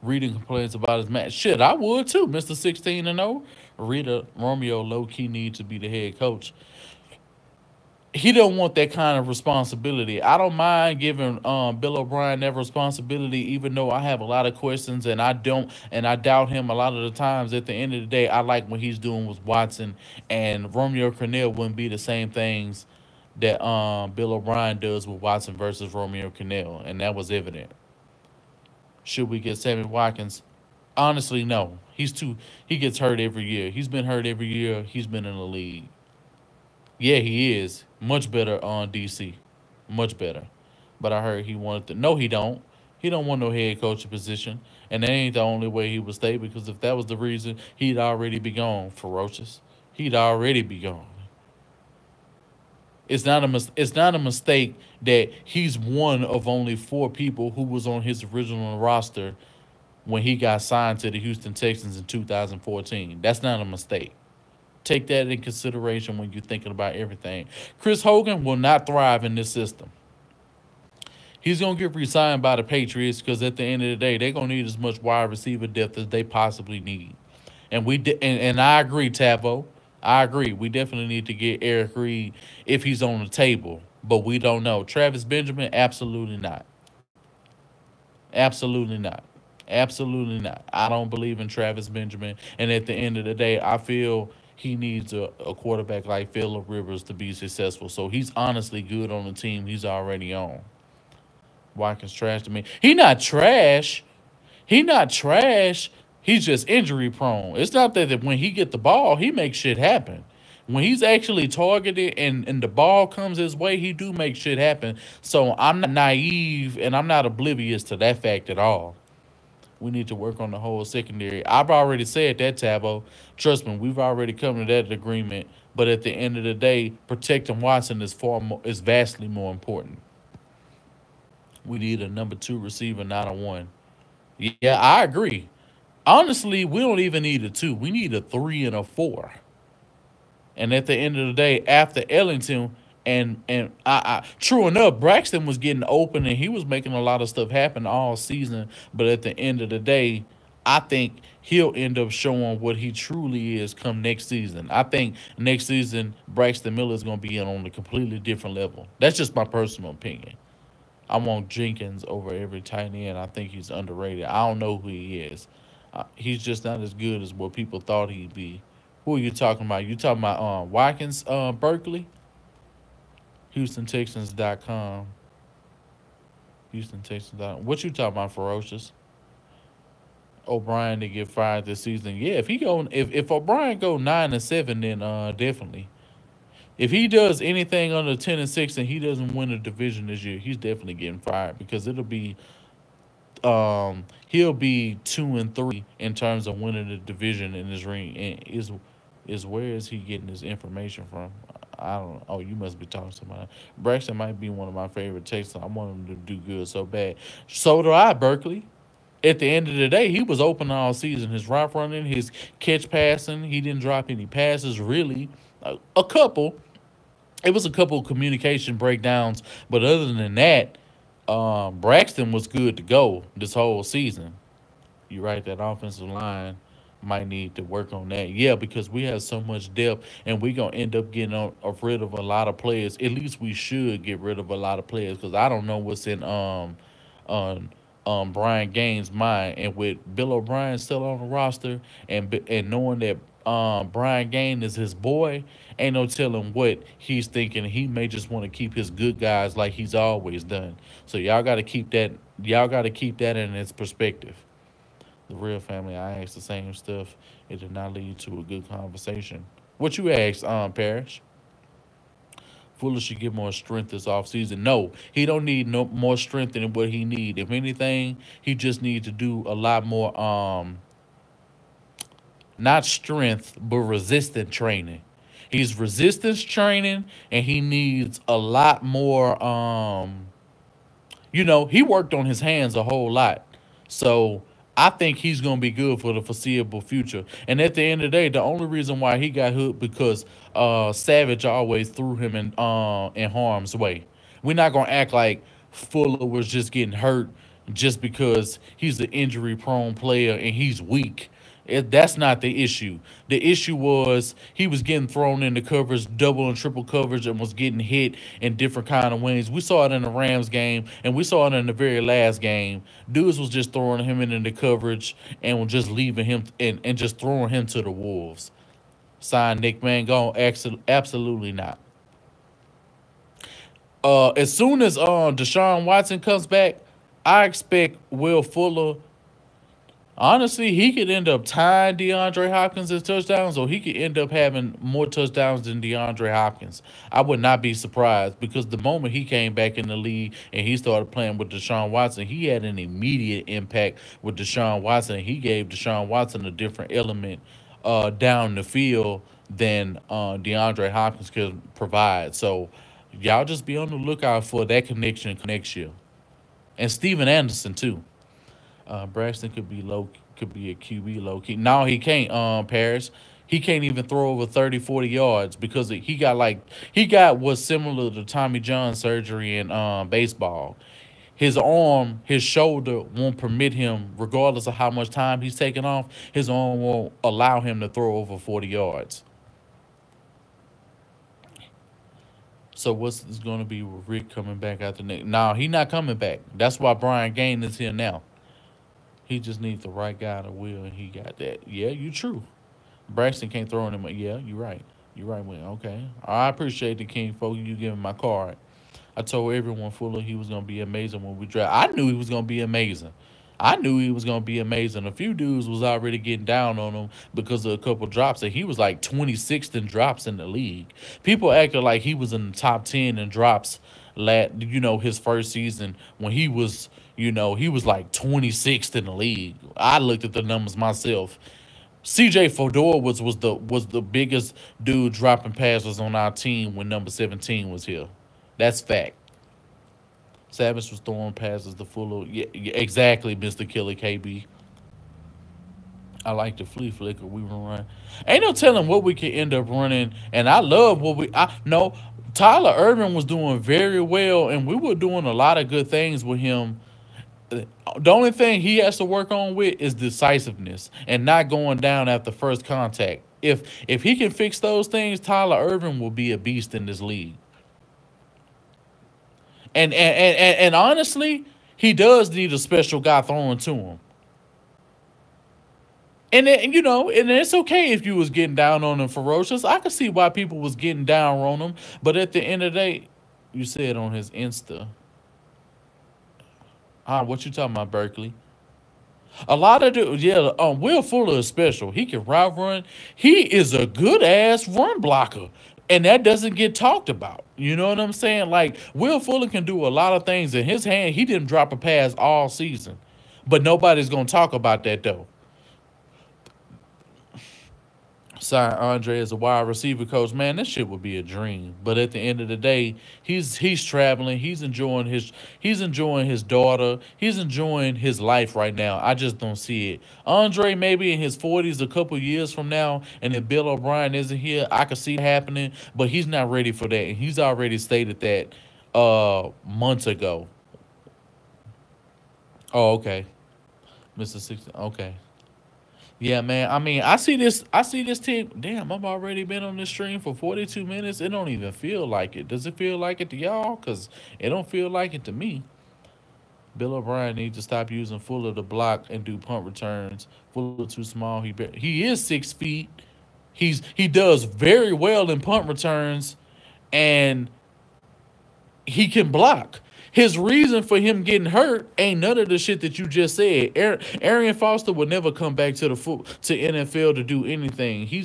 Reading complaints about his match. Shit, I would too, Mr. 16-0. Rita Romeo low key needs to be the head coach. He don't want that kind of responsibility. I don't mind giving Bill O'Brien that responsibility, even though I have a lot of questions and I doubt him a lot of the times. At the end of the day, I like what he's doing with Watson, and Romeo Cornell wouldn't be the same things that Bill O'Brien does with Watson versus Romeo Cornell, and that was evident. Should we get Sammy Watkins? Honestly, no. He gets hurt every year. He's been hurt every year. He's been in the league. Yeah, he is much better on DC, much better. But I heard he wanted to. No, he don't. He don't want no head coaching position, and that ain't the only way he would stay. Because if that was the reason, he'd already be gone. Ferocious. He'd already be gone. It's not a mistake that he's one of only four people who was on his original roster when he got signed to the Houston Texans in 2014. That's not a mistake. Take that in consideration when you're thinking about everything. Chris Hogan will not thrive in this system. He's gonna get re-signed by the Patriots because at the end of the day, they're gonna need as much wide receiver depth as they possibly need. And I agree, Tavo. I agree. We definitely need to get Eric Reed if he's on the table, but we don't know. Travis Benjamin, absolutely not. Absolutely not. Absolutely not. I don't believe in Travis Benjamin. And at the end of the day, I feel he needs a quarterback like Phillip Rivers to be successful. So he's honestly good on the team he's already on. Watkins trash to me. He not trash. He not trash. He's just injury prone. It's not that when he get the ball, he makes shit happen. When he's actually targeted and the ball comes his way, he do make shit happen. So I'm not naive and I'm not oblivious to that fact at all. We need to work on the whole secondary. I've already said that, Tabo. Trust me, we've already come to that agreement. But at the end of the day, protecting Watson is vastly more important. We need a number two receiver, not a one. Yeah, I agree. Honestly, we don't even need a two. We need a three and a four. And at the end of the day, after Ellington true enough, Braxton was getting open and he was making a lot of stuff happen all season. But at the end of the day, I think he'll end up showing what he truly is come next season. I think next season Braxton Miller is going to be on a completely different level. That's just my personal opinion. I want Jenkins over every tight end. I think he's underrated. I don't know who he is. He's just not as good as what people thought he'd be. Who are you talking about? You talking about Watkins, Berkeley? HoustonTexans.com. HoustonTexans.com. What you talking about, Ferocious? O'Brien to get fired this season. Yeah, if O'Brien go 9-7, then definitely. If he does anything under 10-6 and he doesn't win a division this year, he's definitely getting fired because he'll be 2-3 in terms of winning the division in this ring. And is where is he getting his information from? I don't know. Oh, you must be talking to somebody. Braxton might be one of my favorite Texans. I want him to do good so bad. So do I, Berkeley. At the end of the day, he was open all season. His route running, his catch passing, he didn't drop any passes really. A couple. It was a couple of communication breakdowns, but other than that, Braxton was good to go this whole season. You're right, that offensive line might need to work on that. Yeah, because we have so much depth, and we're going to end up getting rid of a lot of players. At least we should get rid of a lot of players because I don't know what's in on Brian Gaines' mind. And with Bill O'Brien still on the roster and knowing that Brian Gaines is his boy, ain't no telling what he's thinking. He may just want to keep his good guys like he's always done. So y'all got to keep that. Y'all got to keep that in its perspective. The real family, I asked the same stuff. It did not lead to a good conversation. What you asked, Parrish? Fuller should get more strength this offseason. No, he don't need no more strength than what he need. If anything, he just needs to do a lot more not strength, but resistance training. He's resistance training and he needs a lot more he worked on his hands a whole lot. So I think he's gonna be good for the foreseeable future. And at the end of the day, the only reason why he got hooked because Savage always threw him in harm's way. We're not gonna act like Fuller was just getting hurt just because he's an injury prone player and he's weak. That's not the issue. The issue was he was getting thrown into coverage, double and triple coverage, and was getting hit in different kind of ways. We saw it in the Rams game, and we saw it in the very last game. Dudes was just throwing him into coverage and was just leaving him and just throwing him to the wolves. Sign Nick Mangon? Absolutely not. As soon as Deshaun Watson comes back, I expect Will Fuller Honestly, he could end up tying DeAndre Hopkins in touchdowns, or he could end up having more touchdowns than DeAndre Hopkins. I would not be surprised because the moment he came back in the league and he started playing with Deshaun Watson, he had an immediate impact with Deshaun Watson. He gave Deshaun Watson a different element down the field than DeAndre Hopkins could provide. So y'all just be on the lookout for that connection next year. And Steven Anderson too. Braxton could be a QB low key. No, he can't. Paris, he can't even throw over 30, 40 yards because he got what's similar to Tommy John surgery in baseball. His arm, his shoulder won't permit him, regardless of how much time he's taking off. His arm won't allow him to throw over 40 yards. So what's going to be with Rick coming back after next? No, he not coming back. That's why Brian Gain is here now. He just needs the right guy to will, and he got that. Yeah, you true. Braxton can't throw him. Yeah, you're right. You're right, Wayne. Okay. I appreciate the King folk. You giving my card. I told everyone Fuller he was gonna be amazing when we draft. I knew he was gonna be amazing. I knew he was gonna be amazing. A few dudes was already getting down on him because of a couple drops, and he was like 26th in drops in the league. People acted like he was in the top 10 in drops. His first season when he was like 26th in the league. I looked at the numbers myself. CJ Fedor was the biggest dude dropping passes on our team when number 17 was here. That's fact. Savage was throwing passes to Fuller. Yeah, yeah, exactly, Mr. Killer KB. I like the flea flicker we were running. Ain't no telling what we could end up running. And I love what I know. Tyler Irvin was doing very well, and we were doing a lot of good things with him. The only thing he has to work on with is decisiveness and not going down after first contact. If he can fix those things, Tyler Irvin will be a beast in this league. And honestly, he does need a special guy throwing to him. And it's okay if you was getting down on him ferocious. I could see why people was getting down on him, but at the end of the day, you said on his Insta. What you talking about, Berkeley? A lot of dudes, yeah. Will Fuller is special. He can route run. He is a good ass run blocker, and that doesn't get talked about. You know what I'm saying? Like Will Fuller can do a lot of things in his hand. He didn't drop a pass all season, but nobody's gonna talk about that though. Sign Andre as a wide receiver coach, man, that shit would be a dream. But at the end of the day, he's traveling. He's enjoying his daughter. He's enjoying his life right now. I just don't see it. Andre maybe in his 40s a couple years from now, and if Bill O'Brien isn't here, I could see that happening. But he's not ready for that, and he's already stated that months ago. Oh, okay, Mr. 60. Okay. Yeah, man. I mean, I see this team. Damn, I've already been on this stream for 42 minutes. It don't even feel like it. Does it feel like it to y'all? Cause it don't feel like it to me. Bill O'Brien needs to stop using Fuller to block and do punt returns. Fuller too small. He is 6 feet. He does very well in punt returns, and he can block. His reason for him getting hurt ain't none of the shit that you just said. Arian Foster would never come back to NFL to do anything. He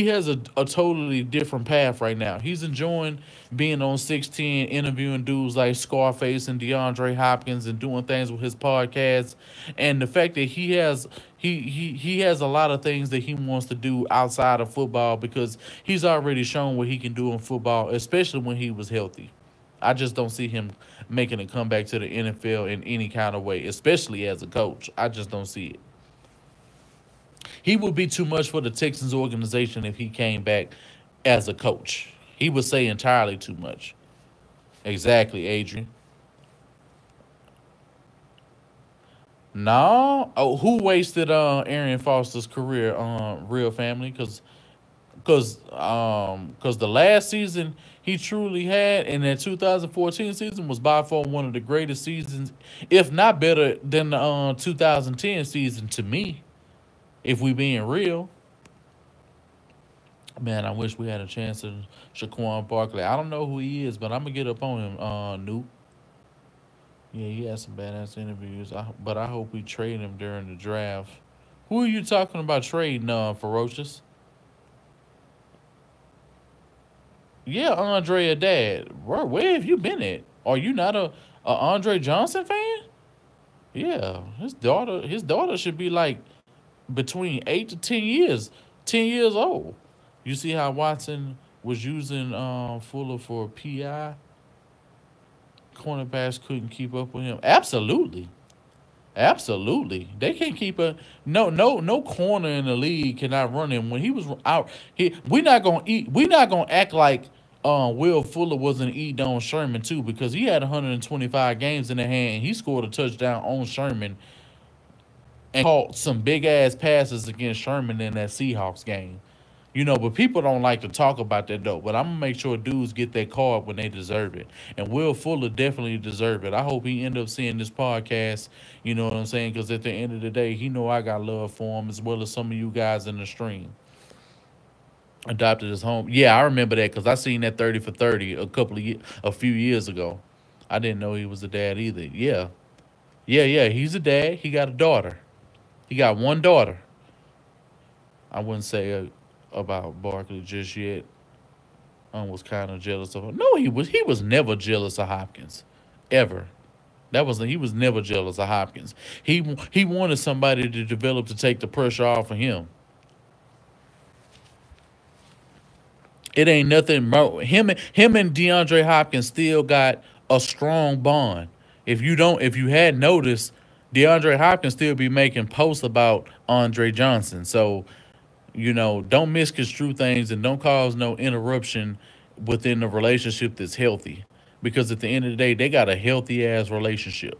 has a totally different path right now. He's enjoying being on 610, interviewing dudes like Scarface and DeAndre Hopkins and doing things with his podcast. And the fact that he has a lot of things that he wants to do outside of football because he's already shown what he can do in football, especially when he was healthy. I just don't see him making a comeback to the NFL in any kind of way, especially as a coach. I just don't see it. He would be too much for the Texans organization if he came back as a coach. He would say entirely too much. Exactly, Adrian. No. Oh, who wasted Arian Foster's career? Real family, because the last season he truly had, and that 2014 season was by far one of the greatest seasons, if not better than the 2010 season to me. If we being real, man, I wish we had a chance at Shaquan Barkley. I don't know who he is, but I'm gonna get up on him, Nuke. Yeah, he had some badass interviews. But I hope we trade him during the draft. Who are you talking about trading, Ferocious? Yeah, Andre, dad. Where have you been at? Are you not a Andre Johnson fan? Yeah, his daughter should be like between 8 to 10 years, 10 years old. You see how Watson was using Fuller for PI? Cornerbacks couldn't keep up with him. Absolutely. Absolutely, they can't keep a no corner in the league cannot run him when he was out. We not gonna eat. We not gonna act like Will Fuller wasn't eat on Sherman too because he had 125 games in the hand. He scored a touchdown on Sherman and caught some big ass passes against Sherman in that Seahawks game. But people don't like to talk about that though. But I'm gonna make sure dudes get that card when they deserve it. And Will Fuller definitely deserve it. I hope he end up seeing this podcast. You know what I'm saying? Because at the end of the day, he know I got love for him as well as some of you guys in the stream. Adopted his home. Yeah, I remember that because I seen that 30 for 30 a few years ago. I didn't know he was a dad either. Yeah, yeah. He's a dad. He got a daughter. He got one daughter. I wouldn't say about Barkley just yet. Was kind of jealous of him. No, he was never jealous of Hopkins, ever. He was never jealous of Hopkins. He wanted somebody to develop to take the pressure off of him. It ain't nothing. Him and DeAndre Hopkins still got a strong bond. If you had noticed, DeAndre Hopkins still be making posts about Andre Johnson. So don't misconstrue things and don't cause no interruption within the relationship that's healthy. Because at the end of the day, they got a healthy ass relationship.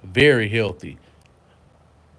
Very healthy.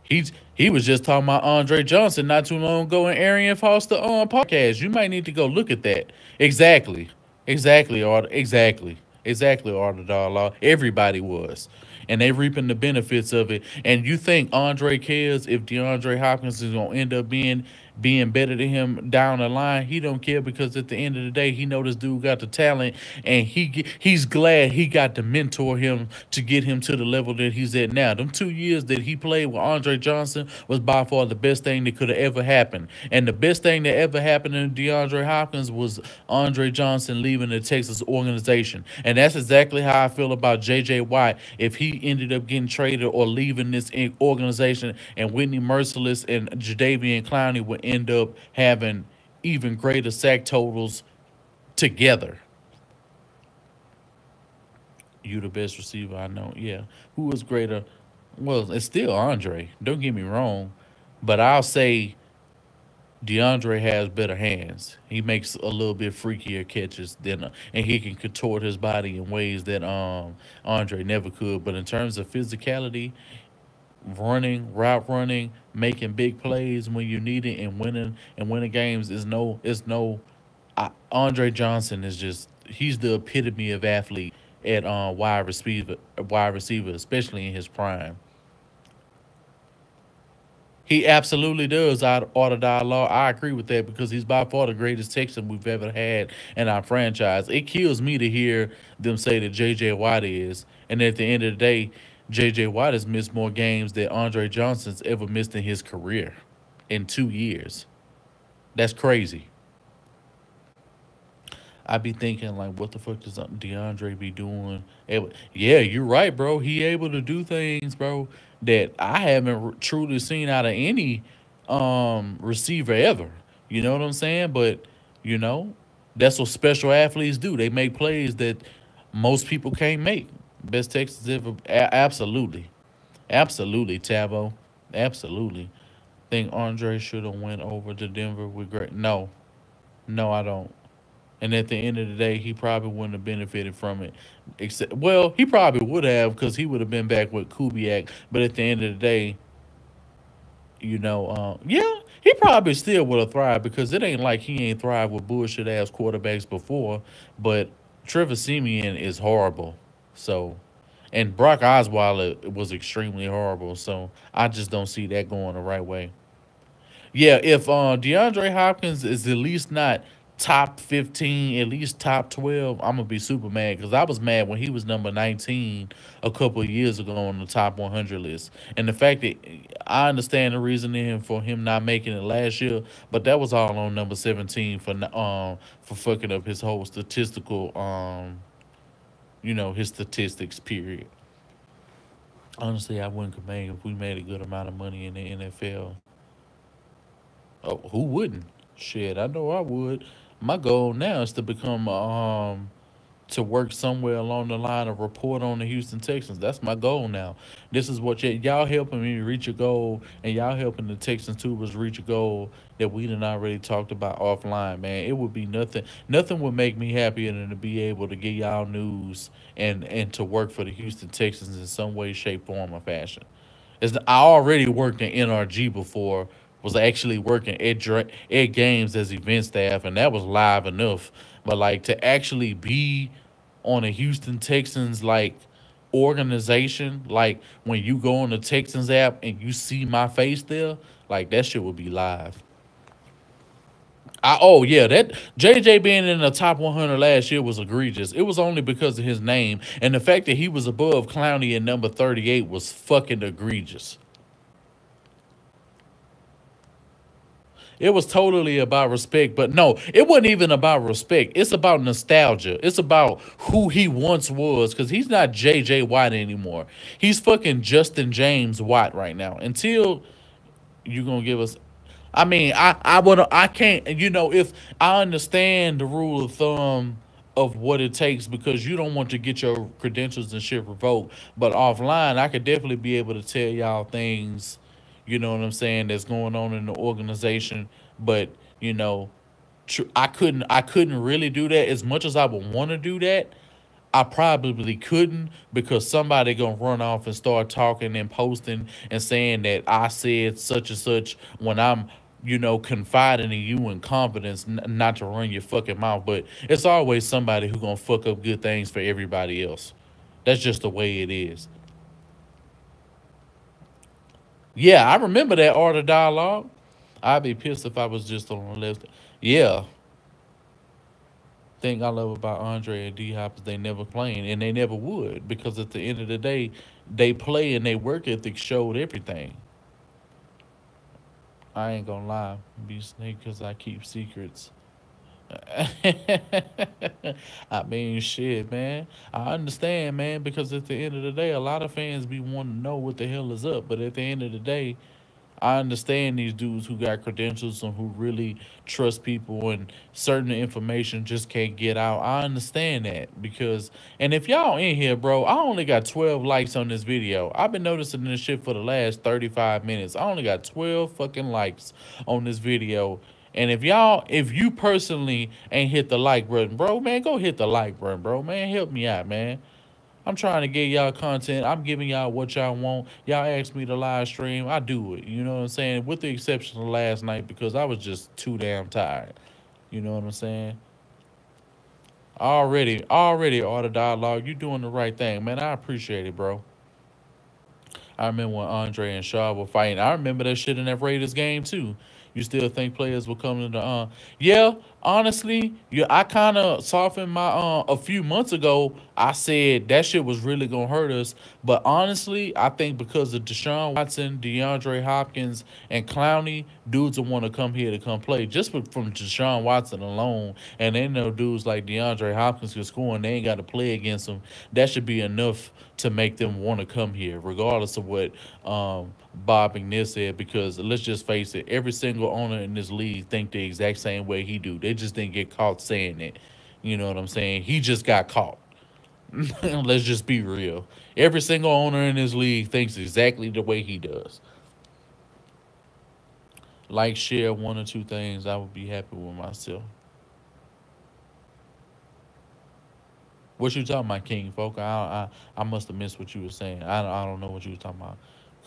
He was just talking about Andre Johnson not too long ago in Arian Foster podcast. You might need to go look at that. Exactly. Exactly, Arthur. Exactly, Arthur Darlaw. Everybody was. And they reaping the benefits of it. And you think Andre cares if DeAndre Hopkins is gonna end up being better than him down the line? He don't care because at the end of the day, he know this dude got the talent, and he's glad he got to mentor him to get him to the level that he's at now. Them 2 years that he played with Andre Johnson was by far the best thing that could have ever happened. And the best thing that ever happened to DeAndre Hopkins was Andre Johnson leaving the Texas organization. And that's exactly how I feel about J.J. Watt if he ended up getting traded or leaving this organization, and Whitney Merciless and Jadeveon Clowney would end up having even greater sack totals together. You the best receiver I know. Yeah. Who was greater? Well, it's still Andre. Don't get me wrong. But I'll say DeAndre has better hands. He makes a little bit freakier catches and he can contort his body in ways that Andre never could. But in terms of physicality, route running, making big plays when you need it, and winning games is no. Andre Johnson is just he's the epitome of athlete at wide receiver, especially in his prime. He absolutely does out of dialogue. I agree with that because he's by far the greatest Texan we've ever had in our franchise. It kills me to hear them say that J.J. Watt is, and at the end of the day, J.J. Watt has missed more games than Andre Johnson's ever missed in his career in 2 years. That's crazy. I be thinking like, what the fuck does DeAndre be doing? Yeah, you're right, bro. He able to do things, bro, that I haven't truly seen out of any receiver ever. You know what I'm saying? But you know, that's what special athletes do. They make plays that most people can't make. Best Texas ever. Absolutely, absolutely, Tavo. Absolutely. Think Andre should have went over to Denver with great. No, no, I don't. And at the end of the day, he probably wouldn't have benefited from it. Except, well, he probably would have because he would have been back with Kubiak. But at the end of the day, yeah, he probably still would have thrived because it ain't like he ain't thrived with bullshit ass quarterbacks before. But Trevor Simeon is horrible. So, and Brock Osweiler was extremely horrible. So I just don't see that going the right way. Yeah, if DeAndre Hopkins is at least not top 15, at least top 12, I'm gonna be super mad because I was mad when he was number 19 a couple of years ago on the top 100 list. And the fact that I understand the reasoning for him not making it last year, but that was all on number 17 for fucking up his whole statistical his statistics period. Honestly, I wouldn't complain if we made a good amount of money in the NFL. Oh, who wouldn't? Shit, I know I would. My goal now is to become to work somewhere along the line of report on the Houston Texans. That's my goal now. This is what y'all helping me reach a goal, and y'all helping the Texans too was reach a goal that we done already talked about offline. Man, it would be nothing. Nothing would make me happier than to be able to get y'all news and to work for the Houston Texans in some way, shape, form, or fashion. I already worked in NRG before. Was actually working at games as event staff, and that was live enough. But like to actually be on a Houston Texans like organization, like when you go on the Texans app and you see my face there, like that shit would be live. Oh yeah, that JJ being in the top 100 last year was egregious. It was only because of his name and the fact that he was above Clowney at number 38 was fucking egregious. It was totally about respect, but no, it wasn't even about respect. It's about nostalgia. It's about who he once was, because he's not JJ Watt anymore. He's fucking Justin James Watt right now. Until you gonna give us, I mean, I can't. If I understand the rule of thumb of what it takes, because you don't want to get your credentials and shit revoked, but offline, I could definitely be able to tell y'all things. You know what I'm saying? That's going on in the organization, but you know, I couldn't really do that as much as I would want to do that. I probably couldn't, because somebody gonna run off and start talking and posting and saying that I said such and such when I'm, confiding in you in confidence, not to run your fucking mouth. But it's always somebody who gonna fuck up good things for everybody else. That's just the way it is. Yeah, I remember that art of dialogue. I'd be pissed if I was just on the left. Yeah, thing I love about Andre and D Hop is they never playing, and they never would, because at the end of the day, they play and they work ethic showed everything. I ain't gonna lie, be snake because I keep secrets. I mean, shit, man. I understand, man, because at the end of the day, a lot of fans be wanting to know what the hell is up. But at the end of the day, I understand these dudes who got credentials and who really trust people, and certain information just can't get out. I understand that, because, and if y'all in here, bro, I only got 12 likes on this video. I've been noticing this shit for the last 35 minutes. I only got 12 fucking likes on this video. And if you personally ain't hit the like button, bro, man, go hit the like button, bro, man. Help me out, man. I'm trying to get y'all content. I'm giving y'all what y'all want. Y'all ask me to live stream. I do it. You know what I'm saying? With the exception of last night, because I was just too damn tired. You know what I'm saying? Already, Art of Dialogue. You doing the right thing, man. I appreciate it, bro. I remember when Andre and Shaw were fighting. I remember that shit in that Raiders game too. You still think players will come to the yeah, honestly, yeah, I kinda softened my a few months ago. I said that shit was really gonna hurt us. But honestly, I think because of Deshaun Watson, DeAndre Hopkins, and Clowney, dudes will want to come here to come play. Just from Deshaun Watson alone, and they know dudes like DeAndre Hopkins can score and they ain't got to play against them. That should be enough to make them want to come here, regardless of what Bob McNair said. Because let's just face it, every single owner in this league think the exact same way he do. They just didn't get caught saying it. You know what I'm saying? He just got caught. Let's just be real. Every single owner in this league thinks exactly the way he does. Like, share one or two things, I would be happy with myself. What you talking about, King Folk? I must have missed what you were saying. I don't know what you was talking about.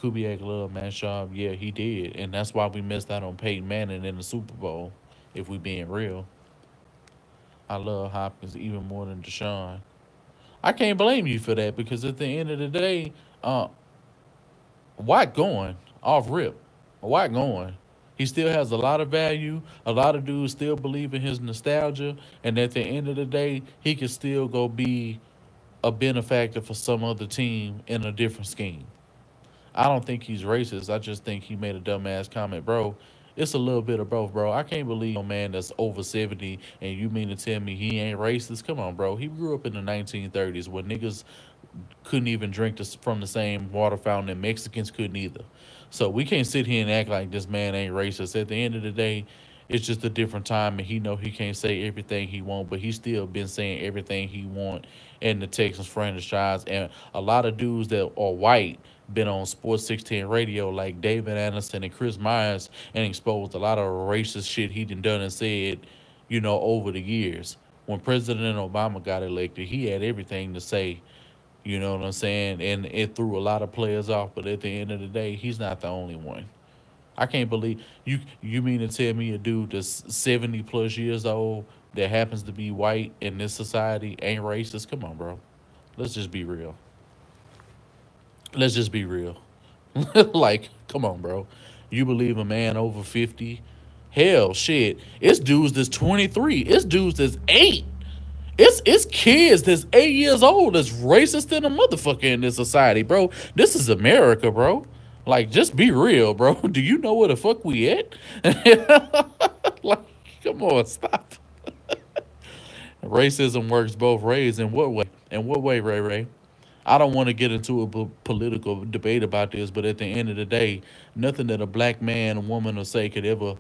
Kubiak love man Sharp. Yeah, he did, and that's why we missed out on Peyton Manning in the Super Bowl. If we being real, I love Hopkins even more than Deshaun. I can't blame you for that, because at the end of the day, Watt going off rip. Watt going. He still has a lot of value. A lot of dudes still believe in his nostalgia, and at the end of the day, he can still go be a benefactor for some other team in a different scheme. I don't think he's racist. I just think he made a dumbass comment, bro. It's a little bit of both, bro. I can't believe no man that's over 70 and you mean to tell me he ain't racist? Come on, bro. He grew up in the 1930s when niggas couldn't even drink from the same water fountain and Mexicans couldn't either. So we can't sit here and act like this man ain't racist. At the end of the day, it's just a different time, and he know he can't say everything he want, but he still been saying everything he want in the Texans franchise. And a lot of dudes that are white been on Sports 610 radio like David Anderson and Chris Myers and exposed a lot of racist shit he done and said, over the years. When President Obama got elected, he had everything to say, you know what I'm saying? And it threw a lot of players off, but at the end of the day, he's not the only one. I can't believe you mean to tell me a dude that's 70 plus years old that happens to be white in this society ain't racist? Come on, bro. Let's just be real. Let's just be real. Like, come on, bro. You believe a man over 50? Hell, shit. It's dudes that's 23. It's dudes that's 8. It's kids that's 8 years old that's racist in a motherfucker in this society, bro. This is America, bro. Like, just be real, bro. Do you know where the fuck we at? Like, come on, stop. Racism works both ways. In what way? In what way, Ray Ray? I don't want to get into a political debate about this, but at the end of the day, nothing that a black man, woman, or say could ever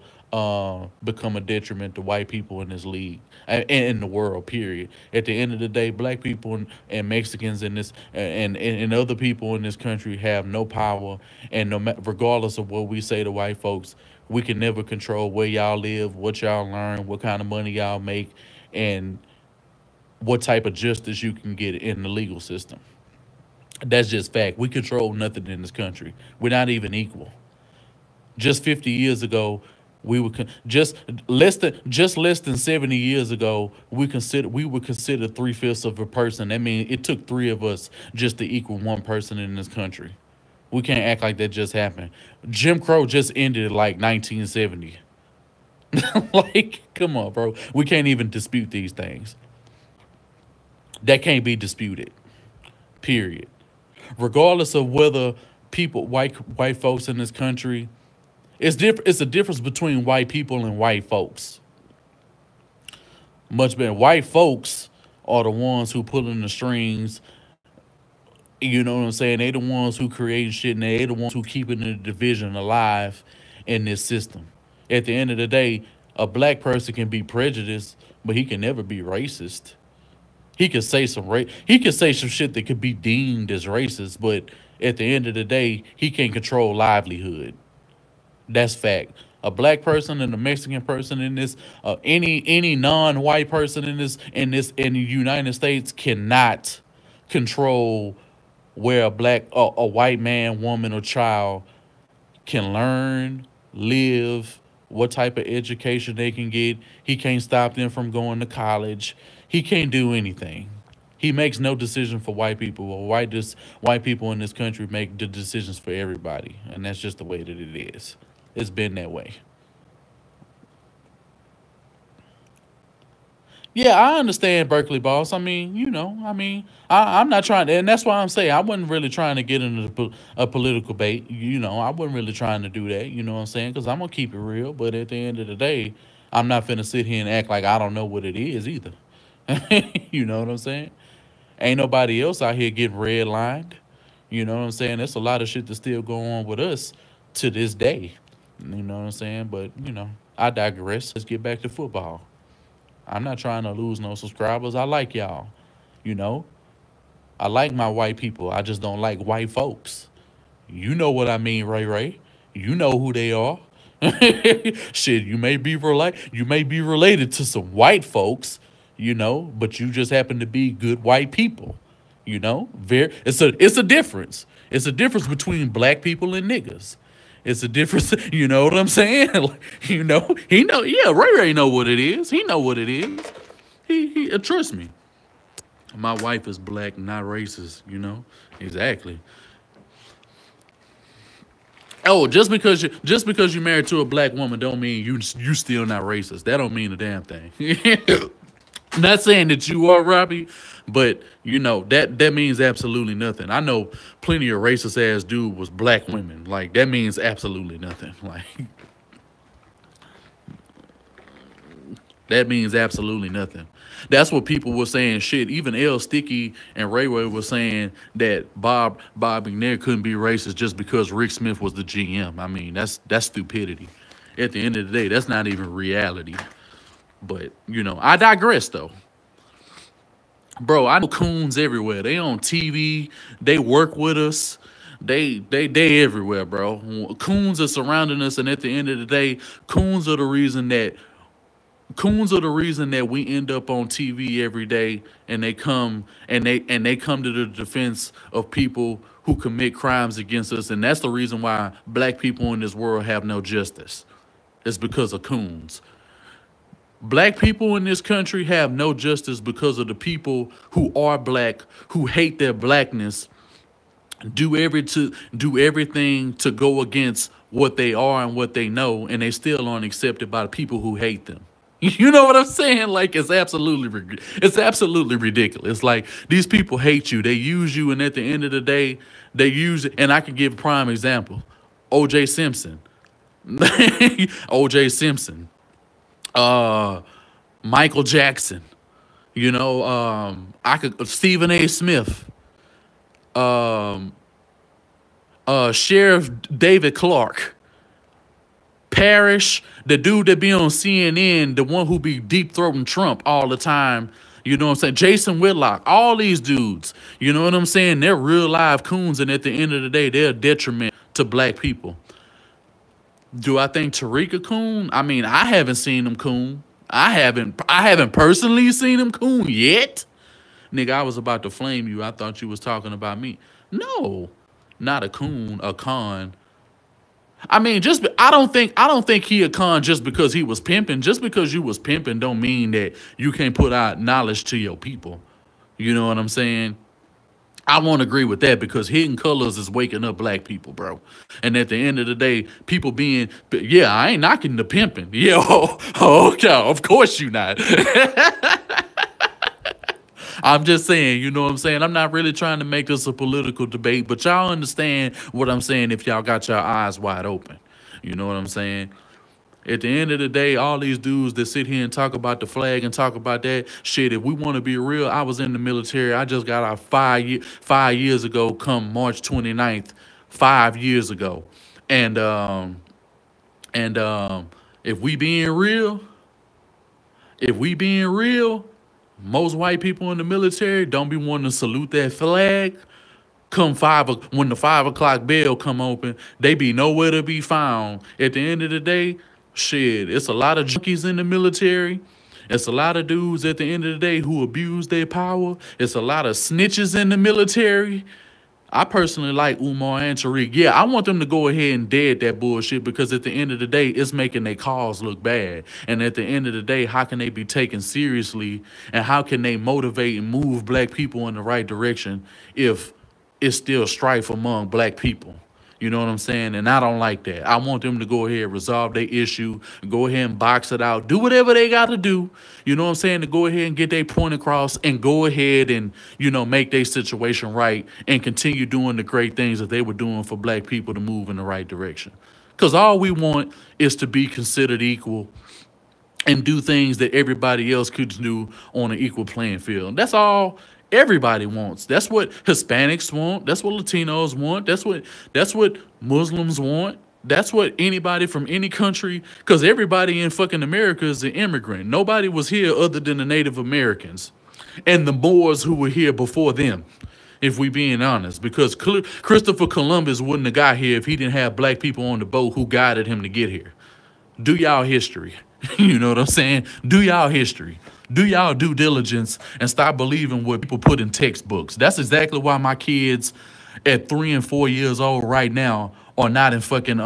become a detriment to white people in this league and in the world. Period. At the end of the day, black people and Mexicans in this and other people in this country have no power, and regardless of what we say to white folks, we can never control where y'all live, what y'all learn, what kind of money y'all make, and what type of justice you can get in the legal system. That's just fact. We control nothing in this country. We're not even equal. Just 50 years ago, we were just less than 70 years ago, we were considered 3/5 of a person. That means it took 3 of us just to equal one person in this country. We can't act like that just happened. Jim Crow just ended like 1970. Like, come on, bro. We can't even dispute these things. That can't be disputed. Period. Regardless of whether white folks in this country, it's a difference between white people and white folks. Much better. White folks are the ones who pulling the strings. You know what I'm saying? They the ones who create shit, and they the ones who keeping the division alive in this system. At the end of the day, a black person can be prejudiced, but he can never be racist. He could say some shit that could be deemed as racist, but at the end of the day, he can't control livelihood. That's fact. A black person and a Mexican person in this, any non-white person in the United States cannot control where a white man, woman, or child can learn, live, what type of education they can get. He can't stop them from going to college. He can't do anything. He makes no decision for white people. Well, white people in this country make the decisions for everybody, and that's just the way that it is. It's been that way. Yeah, I understand Berkeley boss. I mean, I'm not trying to, and that's why I'm saying I wasn't really trying to get into a political debate. I wasn't really trying to do that. You know what I'm saying? Because I'm gonna keep it real. But at the end of the day, I'm not finna sit here and act like I don't know what it is either. You know what I'm saying? Ain't nobody else out here getting redlined. You know what I'm saying? There's a lot of shit that still go on with us to this day. You know what I'm saying? But I digress. Let's get back to football. I'm not trying to lose no subscribers. I like y'all. You know, I like my white people. I just don't like white folks. You know what I mean, Ray Ray. You know who they are. Shit, you may be related to some white folks, but you just happen to be good white people. It's a difference. It's a difference between black people and niggas. It's a difference. You know what I'm saying? Like, he know. Yeah, Ray Ray know what it is. He know what it is. He trust me. My wife is black, not racist. Exactly. Oh, just because you married to a black woman don't mean you still not racist. That don't mean a damn thing. Not saying that you are, Robbie, but that means absolutely nothing. I know plenty of racist ass dude was black women. Like that means absolutely nothing. Like that means absolutely nothing. That's what people were saying. Shit, even L Sticky and Ray Ray were saying that Bob McNair couldn't be racist just because Rick Smith was the GM. I mean, that's stupidity. At the end of the day, that's not even reality. But I digress though. Bro, I know coons everywhere. They on TV. They work with us. They everywhere, bro. Coons are surrounding us, and at the end of the day, coons are the reason that we end up on TV every day, and they come to the defense of people who commit crimes against us, and that's the reason why black people in this world have no justice. It's because of coons. Black people in this country have no justice because of the people who are black, who hate their blackness, do everything to go against what they are and what they know, and they still aren't accepted by the people who hate them. You know what I'm saying? Like it's absolutely ridiculous. Like these people hate you, they use you, and at the end of the day, they use it. And I can give a prime example: O.J. Simpson, O.J. Simpson, Michael Jackson. I could Stephen A. Smith, um, Sheriff David Clark. Parrish, the dude that be on CNN, the one who be deep throating Trump all the time. You know what I'm saying? Jason Whitlock, all these dudes. You know what I'm saying? They're real live coons, and at the end of the day, they're a detriment to black people. Do I think Tariq a coon? I mean, I haven't seen him coon. I haven't personally seen him coon yet. Nigga, I was about to flame you. I thought you was talking about me. No, not a coon, a con. I mean, I don't think he a con just because he was pimping. Just because you was pimping don't mean that you can't put out knowledge to your people. You know what I'm saying? I won't agree with that because hidden colors is waking up black people, bro. And at the end of the day, people being, yeah, I ain't knocking the pimping. Yeah, okay, of course you not. I'm just saying, you know what I'm saying? I'm not really trying to make this a political debate, but y'all understand what I'm saying if y'all got your eyes wide open. You know what I'm saying? At the end of the day, all these dudes that sit here and talk about the flag and talk about that shit, if we want to be real, I was in the military. I just got out 5 years ago, come March 29th, 5 years ago. And if we being real, most white people in the military don't be wanting to salute that flag. When the 5 o'clock bell come open, they be nowhere to be found. At the end of the day, shit, it's a lot of junkies in the military. It's a lot of dudes at the end of the day who abuse their power. It's a lot of snitches in the military. I personally like Umar and Tariq. Yeah, I want them to go ahead and dead that bullshit because at the end of the day, it's making their cause look bad. And at the end of the day, how can they be taken seriously and how can they motivate and move black people in the right direction if it's still strife among black people? You know what I'm saying? And I don't like that. I want them to go ahead and resolve their issue, go ahead and box it out, do whatever they got to do. You know what I'm saying? To go ahead and get their point across and go ahead and, make their situation right and continue doing the great things that they were doing for black people to move in the right direction. Because all we want is to be considered equal and do things that everybody else could do on an equal playing field. That's all everybody wants. That's what Hispanics want. That's what Latinos want. That's what Muslims want. That's what anybody from any country, because everybody in fucking America is an immigrant. Nobody was here other than the Native Americans and the Moors who were here before them, if we being honest. Because Christopher Columbus wouldn't have got here if he didn't have black people on the boat who guided him to get here. Do y'all history. You know what I'm saying? Do y'all history. Do y'all due diligence and stop believing what people put in textbooks. That's exactly why my kids at 3 and 4 years old right now are not in fucking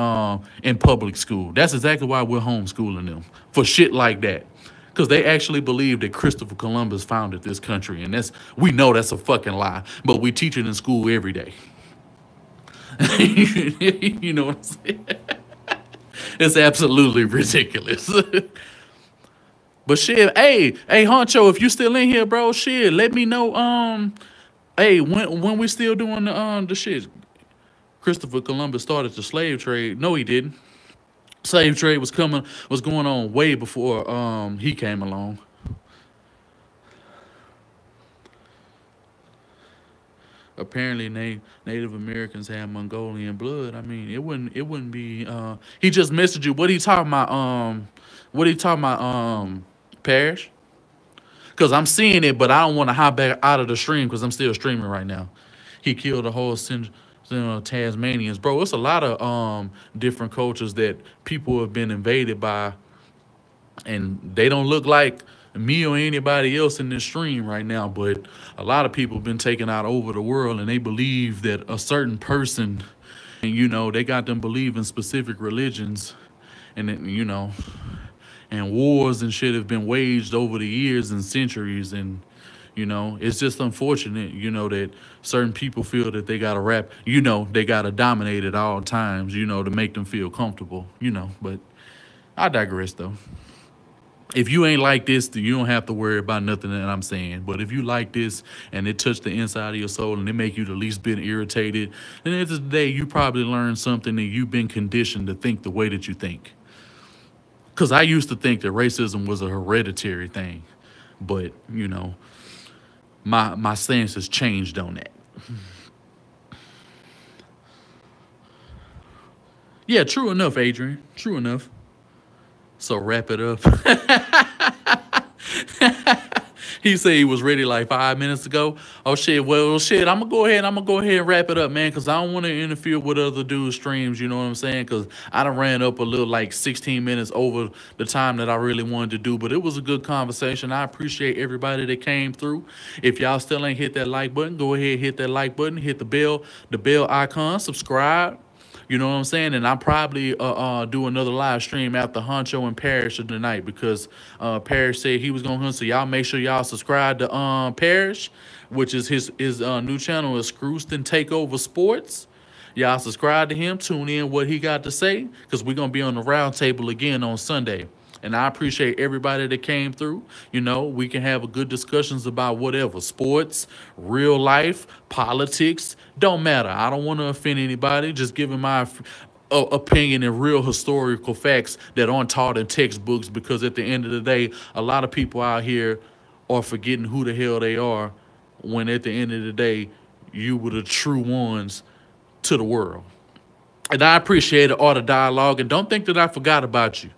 in public school. That's exactly why we're homeschooling them for shit like that. Because they actually believe that Christopher Columbus founded this country. And we know that's a fucking lie. But we teach it in school every day. You know what I'm saying? It's absolutely ridiculous. But shit, hey, Honcho, if you still in here, bro, shit, let me know. Hey, when we still doing the shit. Christopher Columbus started the slave trade. No, he didn't. Slave trade was going on way before he came along. Apparently, Native Americans have Mongolian blood. I mean, it wouldn't be. He just messaged you. What he talking about? What he talking about? Parish? Because I'm seeing it, but I don't want to hop back out of the stream because I'm still streaming right now. He killed a whole Tasmanians, bro. It's a lot of different cultures that people have been invaded by, and they don't look like me or anybody else in this stream right now. But a lot of people have been taken out over the world, and they believe that a certain person, and they got them believing specific religions, and and wars and shit have been waged over the years and centuries. And it's just unfortunate, that certain people feel that they gotta rap, they gotta dominate at all times, to make them feel comfortable, but I digress though. If you ain't like this, then you don't have to worry about nothing that I'm saying. But if you like this and it touched the inside of your soul and it make you the least bit irritated, then at the end of the day, you probably learned something and you've been conditioned to think the way that you think. Because I used to think that racism was a hereditary thing. But, my stance has changed on that. Yeah, true enough, Adrian. True enough. So wrap it up. He said he was ready like 5 minutes ago. Oh shit, well shit, I'm gonna go ahead and wrap it up, man, because I don't want to interfere with other dudes' streams, you know what I'm saying? Because I done ran up a little like 16 minutes over the time that I really wanted to do. But it was a good conversation. I appreciate everybody that came through. If y'all still ain't hit that like button, go ahead, hit that like button, hit the bell icon, subscribe. You know what I'm saying? And I'll probably do another live stream after Honcho and Parrish tonight, because Parrish said he was going to hunt. So y'all make sure y'all subscribe to Parrish, which is his new channel is Scrooston Takeover Sports. Y'all subscribe to him. Tune in what he got to say, because we're going to be on the round table again on Sunday. And I appreciate everybody that came through. We can have a good discussions about whatever. Sports, real life, politics. Don't matter. I don't want to offend anybody. Just giving my opinion and real historical facts that aren't taught in textbooks. Because at the end of the day, a lot of people out here are forgetting who the hell they are, when at the end of the day, you were the true ones to the world. And I appreciate all the dialogue. And don't think that I forgot about you.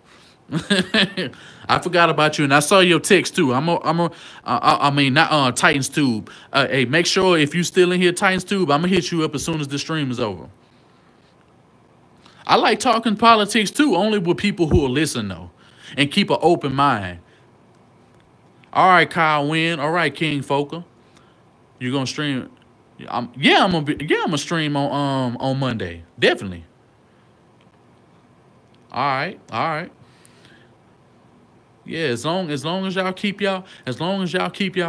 I forgot about you, and I saw your text too. I mean, not Titans Tube. Hey, make sure if you still in here, Titans Tube, I'm gonna hit you up as soon as the stream is over. I like talking politics too, only with people who will listen though, and keep an open mind. All right, Kyle Wynn. All right, King Foker. You gonna stream? I'm gonna stream on Monday, definitely. All right. Yeah, as long as y'all keep y'all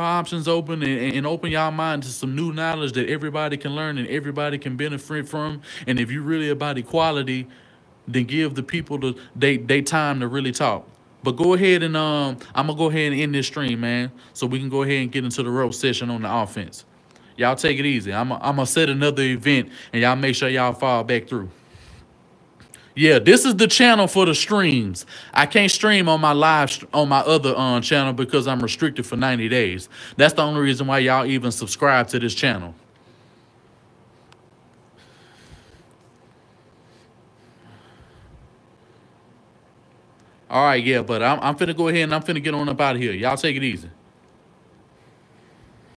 options open, and open y'all mind to some new knowledge that everybody can learn and everybody can benefit from. And if you really about equality, then give the people they time to really talk. But go ahead and I'm gonna go ahead and end this stream, man, so we can go ahead and get into the rope session on the offense. Y'all take it easy. I'm gonna set another event, and y'all make sure y'all fall back through. Yeah, this is the channel for the streams. I can't stream on my on my other channel because I'm restricted for 90 days. That's the only reason why y'all even subscribe to this channel. All right, yeah, but I'm finna go ahead and I'm finna get on up out of here. Y'all take it easy.